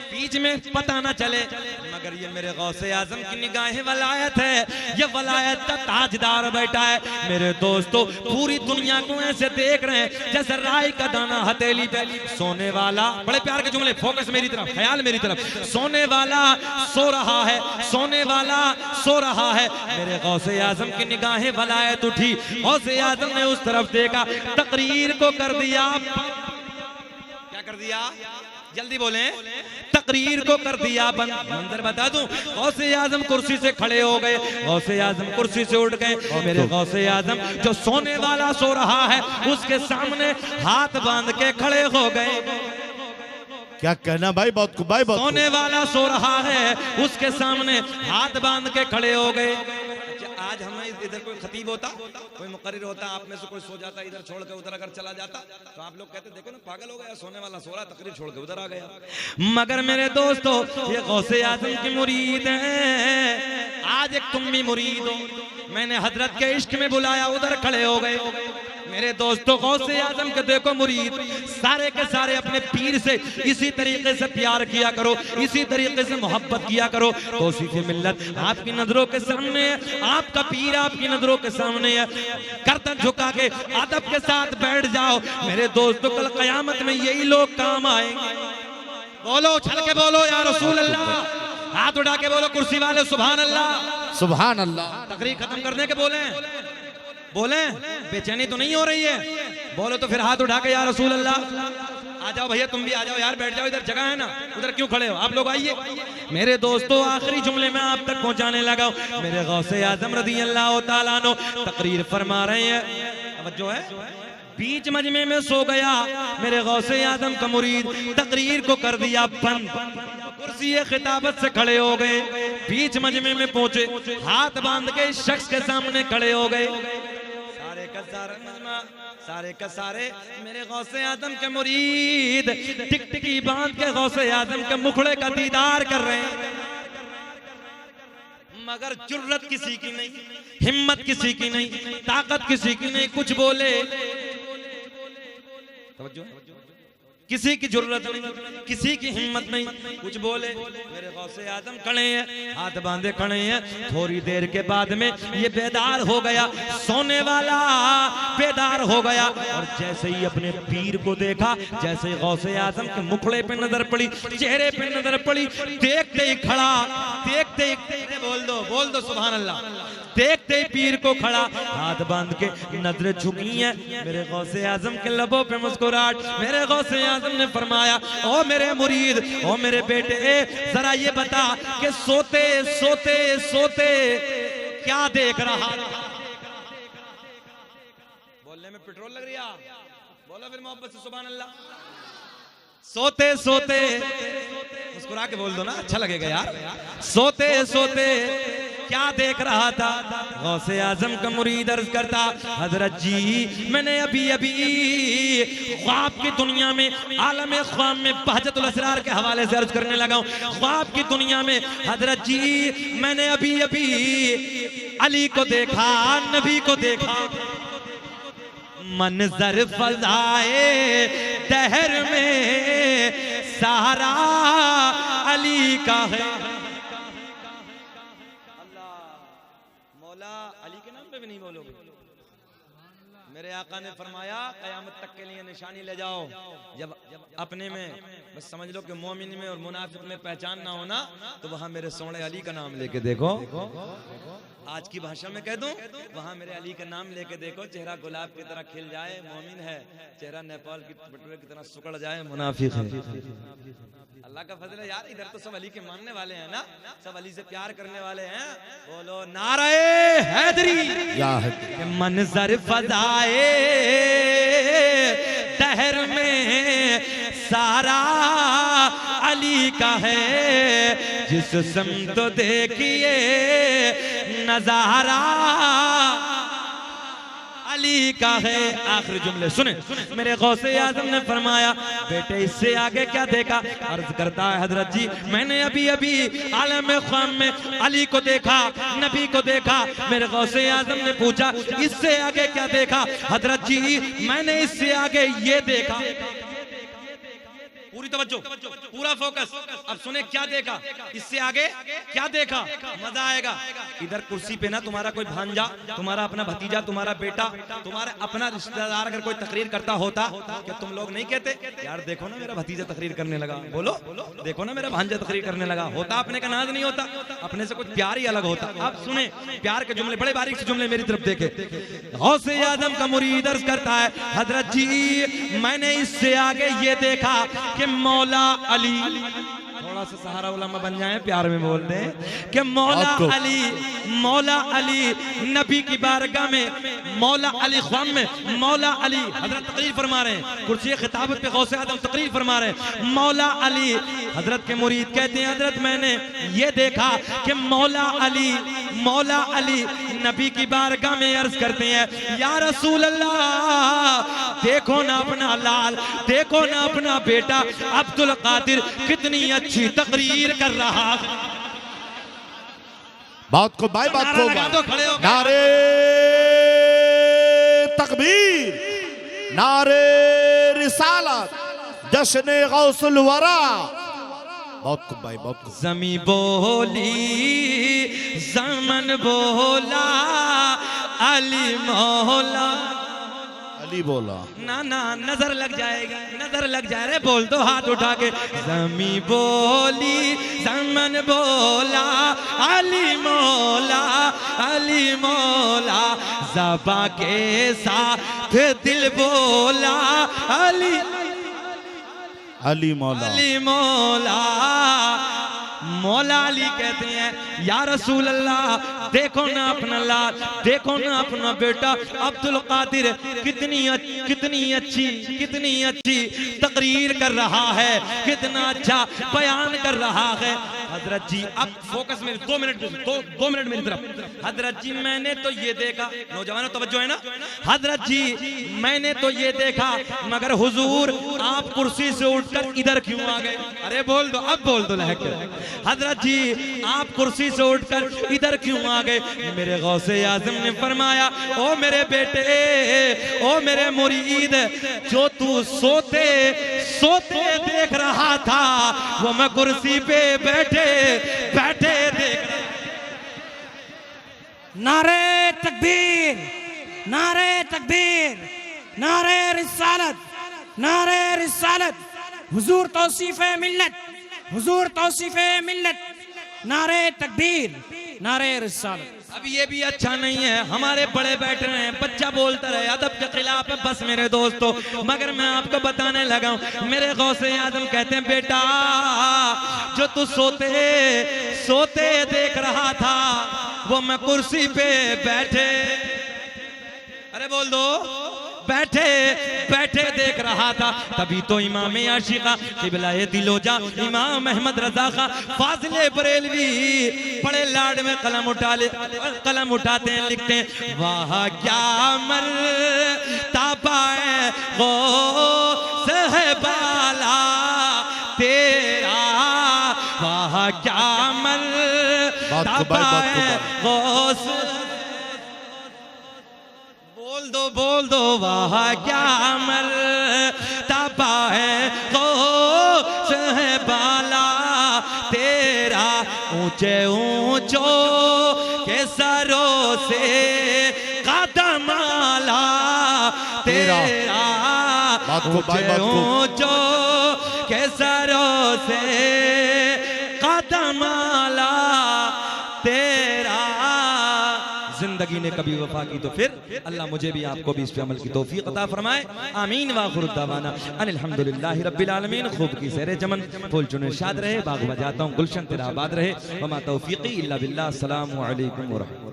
बीच में पता ना चले, मगर ये मेरे गौसे आज़म की निगाहें वलायत है, ये वलायत का ताजदार बैठा है। मेरे दोस्तों पूरी दुनिया को ऐसे देख रहे हैं जैसे राई का दाना हथेली पे। सोने वाला, बड़े प्यार के जुमले, फोकस मेरी तरफ, ख्याल मेरी तरफ। सोने वाला सो रहा है, सोने वाला सो रहा है। मेरे गौसे आज़म की निगाहें वलायत उठी, गौसे आज़म ने उस तरफ देखा, तकरीर को कर दिया, क्या कर दिया? जल्दी बोले, तकरीर को कर दिया बंद। मंजर बता दूं, गौसे आज़म कुर्सी से खड़े हो गए, गौसे आज़म कुर्सी से उठ गए। मेरे गौसे आज़म जो सोने वाला सो रहा है उसके सामने हाथ बांध के खड़े हो गए। क्या कहना भाई? बहुत को भाई, बहुत सोने वाला सो रहा है उसके सामने हाथ बांध के खड़े हो गए। आज हमें इधर कोई खतीब होता, कोई मुकर्रिर होता, आप में से कोई सो जाता, इधर छोड़ के उधर अगर चला जाता तो आप लोग कहते देखो ना पागल हो गया, सोने वाला सो रहा, तकरीर छोड़ के उधर आ गया। मगर मेरे दोस्तों ये गौसे आज़म की मुरीद है। आज एक तुम भी मुरीद हो, मैंने हजरत के इश्क में बुलाया, उधर खड़े हो गए। मेरे दोस्तों गौसे आजम के देखो मुरीद सारे के सारे अपने पीर से इसी तरीके से प्यार किया करो, इसी तरीके से मोहब्बत किया करो। तौसीफ़े मिल्लत आपकी नजरों के सामने है, आपका पीर आपकी नजरों के सामने है। गर्दन झुका के अदब के साथ बैठ जाओ। मेरे दोस्तों कल कयामत में यही लोग काम आएंगे। बोलो छल के बोलो या रसूल अल्लाह, हाथ उठा के बोलो कुर्सी वाले सुभान अल्लाह। सुभान अल्लाह। तकरीर खत्म करने के बोले बोले, बेचैनी तो नहीं हो रही है? बोलो तो फिर हाथ उठा के या रसूल अल्लाह। आ जाओ भैया तुम भी आ जाओ यार, बैठ जाओ, इधर जगह है ना, उधर क्यों खड़े हो? आप लोग आइए। मेरे दोस्तों आखिरी जुमले में आप तक पहुंचाने लगा हूं। मेरे गौसे आजम रज़ी अल्लाह तआला अन्हु तकरीर फरमा रहे हैं। तवज्जो है, बीच मजमे में सो गया मेरे गौसे आजम का मुरीद, तकरीर को कर दिया बंद। कुर्सी खिताबत से खड़े हो गए, बीच मजमे में पहुंचे, हाथ बांध के इस शख्स के सामने खड़े हो गए। सारे का सारे मेरे गौसे आजम के मुरीद टिकटिकी बांध के गौसे आजम के मुखड़े का दीदार कर रहे हैं, मगर जुर्रत किसी की नहीं, हिम्मत किसी की नहीं, ताकत किसी की नहीं, कुछ बोले किसी की जरूरत नहीं, किसी की हिम्मत नहीं, कुछ बोले। मेरे गौसे आजम खड़े हैं, हाथ बांधे खड़े हैं। थोड़ी देर के बाद में ये बेदार हो गया, सोने वाला बेदार हो गया, और जैसे ही अपने पीर को देखा, जैसे ही गौसे आजम के मुखड़े पे नजर पड़ी, चेहरे पे नजर पड़ी, देखते ही खड़ा, देखते ही बोल दो सुभान अल्लाह, देखते ही पीर को खड़ा, हाथ बांध के नजरें झुकी हैं। मेरे गौसे आजम के लबों पे मुस्कुराहट। मेरे गौसे आजम ने फरमाया, ओ मेरे मुरीद, ओ मेरे बेटे, जरा ये बता कि सोते सोते सोते क्या देख रहा? बोलने में पेट्रोल लग रहा, बोलो फिर मोहब्बत से सुभान अल्लाह। सोते सोते मुस्कुरा के बोल दो ना, अच्छा लगेगा यार। सोते सोते क्या देख रहा था? गौसे आजम का मुरीद अर्ज करता, हजरत जी मैंने अभी अभी ख्वाब की दुनिया में, आलम ख्वाब में, बहजतुल असरार के हवाले से अर्ज करने लगा हूं। ख्वाब की दुनिया में हजरत जी मैंने अभी अभी अली को देखा, नबी को देखा, मंजर फजाए दहर में सहारा अली का है। अली के नाम पे भी नहीं बोलोगे? मेरे आका ने फरमाया कयामत तक के लिए निशानी ले जाओ। जब अपने में बस समझ लो कि मोमिन में और मुनाफिक में पहचान ना होना, तो वहां मेरे सोने अली का नाम लेके देखो। आज की भाषा में कह दूं, वहां मेरे अली का नाम लेके देखो, चेहरा गुलाब की तरह खिल जाए मोमिन है, चेहरा नेपाल की बटुए की तरह सुकड़ जाए मुनाफिक है। अल्लाह का फजल है यार, इधर तो सब अली के मानने वाले हैं ना, सब अली से प्यार करने वाले हैं। बोलो नारे हैदरी या मंजर फजाए दहर में सारा अली का है, जिस समत देखिए नजारा अली का है। आखिरी जुमले सुने, मेरे गौसे आजम ने फरमाया, बेटे इससे आगे क्या देखा? अर्ज करता है, हजरत जी मैंने अभी अभी आलम ख्वाब में अली को देखा, नबी को देखा। मेरे गौसे आजम ने पूछा, इससे आगे क्या देखा? हजरत जी मैंने इससे आगे ये देखा। पूरी तवज्जो, पूरा फोकस। अब सुने क्या देखा, इससे आगे क्या देखा, मजा आएगा। इधर कुर्सी पे ना तुम्हारा कोई भांजा, तुम्हारा अपना भतीजा, तुम्हारा बेटा, तुम्हारा अपना रिश्तेदार अगर कोई तकरीर करता होता, क्या तुम लोग नहीं कहते यार देखो ना मेरा भतीजा तकरीर करने लगा, बोलो देखो ना मेरा भांजा तकरीर करने लगा? होता अपने का नाज नहीं होता, अपने से कुछ प्यार ही अलग होता। अब सुने प्यार के जुमले, बड़े बारीक से जुमले मेरी तरफ देखे। गौसे आजम का मुरीद अर्ज करता है, हजरत जी मैंने इससे आगे ये देखा कि मौला अली, थोड़ा सा सहारा उलमा बन जाए, प्यार में बोल दें कि मौला अली नबी की बारगाह में, मौला अली ख्वाम में मौला अली हजरत तकरीर फरमा रहे हैं, कुर्सी खिताबत पे गौसे आजम तकरीर फरमा रहे हैं। मौला अली, हजरत के मुरीद कहते हैं, हजरत मैंने ये देखा कि मौला अली नबी की बारगाह में अर्ज करते हैं, या रसूल अल्लाह देखो ना अपना लाल, देखो ना अपना बेटा अब्दुल कादिर कितनी अच्छी तकरीर कर रहा। बात को बाय बात को तो खड़े हो नारे तकबीर, नारे रिसालत, जश्न गौसुल वरा। बहुत खूब भाई, बहुत खूब। जमी बोली ज़मन बोला अली मौला। अली बोला ना ना नजर लग जाएगी, नजर लग जाए रे। बोल दो हाथ उठा के। जमी बोली ज़मन बोला अली मौला, अली मौला। ज़बा के साथ दिल बोला अली, अली मौला, अली मौला। मौला अली कहते हैं या रसूल अल्लाह, देखो ना अपना लाल, देखो ना अपना बेटा अब्दुल कादिर कितनी अच्छी तकरीर कर रहा है, कितना अच्छा बयान कर रहा है। हजरत जी अब फोकस में 2 मिनट मेरी तरफ। हजरत जी मैंने तो ये देखा, नौजवानों तवज्जो है ना। हजरत जी मैंने तो ये देखा, मगर हुजूर आप कुर्सी से उठकर इधर क्यों आ गए? अरे बोल दो, अब बोल दो लहक कर। हजरत जी आप कुर्सी से उठकर इधर क्यों आ गए? मेरे गौसे आज़म ने फरमाया, ओ मेरे बेटे, ओ मेरे मुरीद, जो तू सोते सोते देख रहा था वो मैं कुर्सी पे बैठे बैठे देख रहा। नारे तकबीर, नारे तकबीर, नारे रिसालत, नारे रिसालत। हुजूर तौसीफ़े मिल्लत, हुजूर तौसीफ़े मिल्लत। नारे तकबीर, नारे रिसालत। अब ये भी अच्छा नहीं है, हमारे बड़े बैठे रहे हैं, बच्चा बोलता रहे, अदब के खिलाफ है बस मेरे दोस्तों। मगर मैं आपको बताने लगा हूं, मेरे गौसे आज़म कहते हैं, बेटा जो तू सोते सोते देख रहा था वो मैं कुर्सी पे बैठे, अरे बोल दो, बैठे बैठे देख रहा था। तभी तो इमाम आशिका क़िबला-ए दिलोजा इमाम अहमद रज़ा खां फाज़िले बरेलवी बड़े लाड में कलम उठाते हैं, लिखते हैं, वाह क्या मर्तबा है गौस है बाला तेरा, वाह क्या मर्तबा है गौस। बोल दो वाह क्या मर्तबा है गौस है बाला तेरा। ऊंचे ऊंचों के सरों से कदम आला तेरा, ऊंचे ऊंचों के सरों से कदम आला तेरा। जिंदगी ने कभी वफा की तो फिर अल्लाह मुझे भी आपको भी इस पे अमल की तौफीक अता फरमाए। आमीन व आखिर दावाना अनिल हम्दुलिल्लाहि रब्बिल आलमीन। खूब की सहरे चमन, फूल चुने शाद रहे, बाग बजाता हूँ गुलशन तेरा आबाद रहे। वमा तौफीकी इल्ला बिल्लाह। अस्सलामु अलैकुम व रहमतुल्लाह।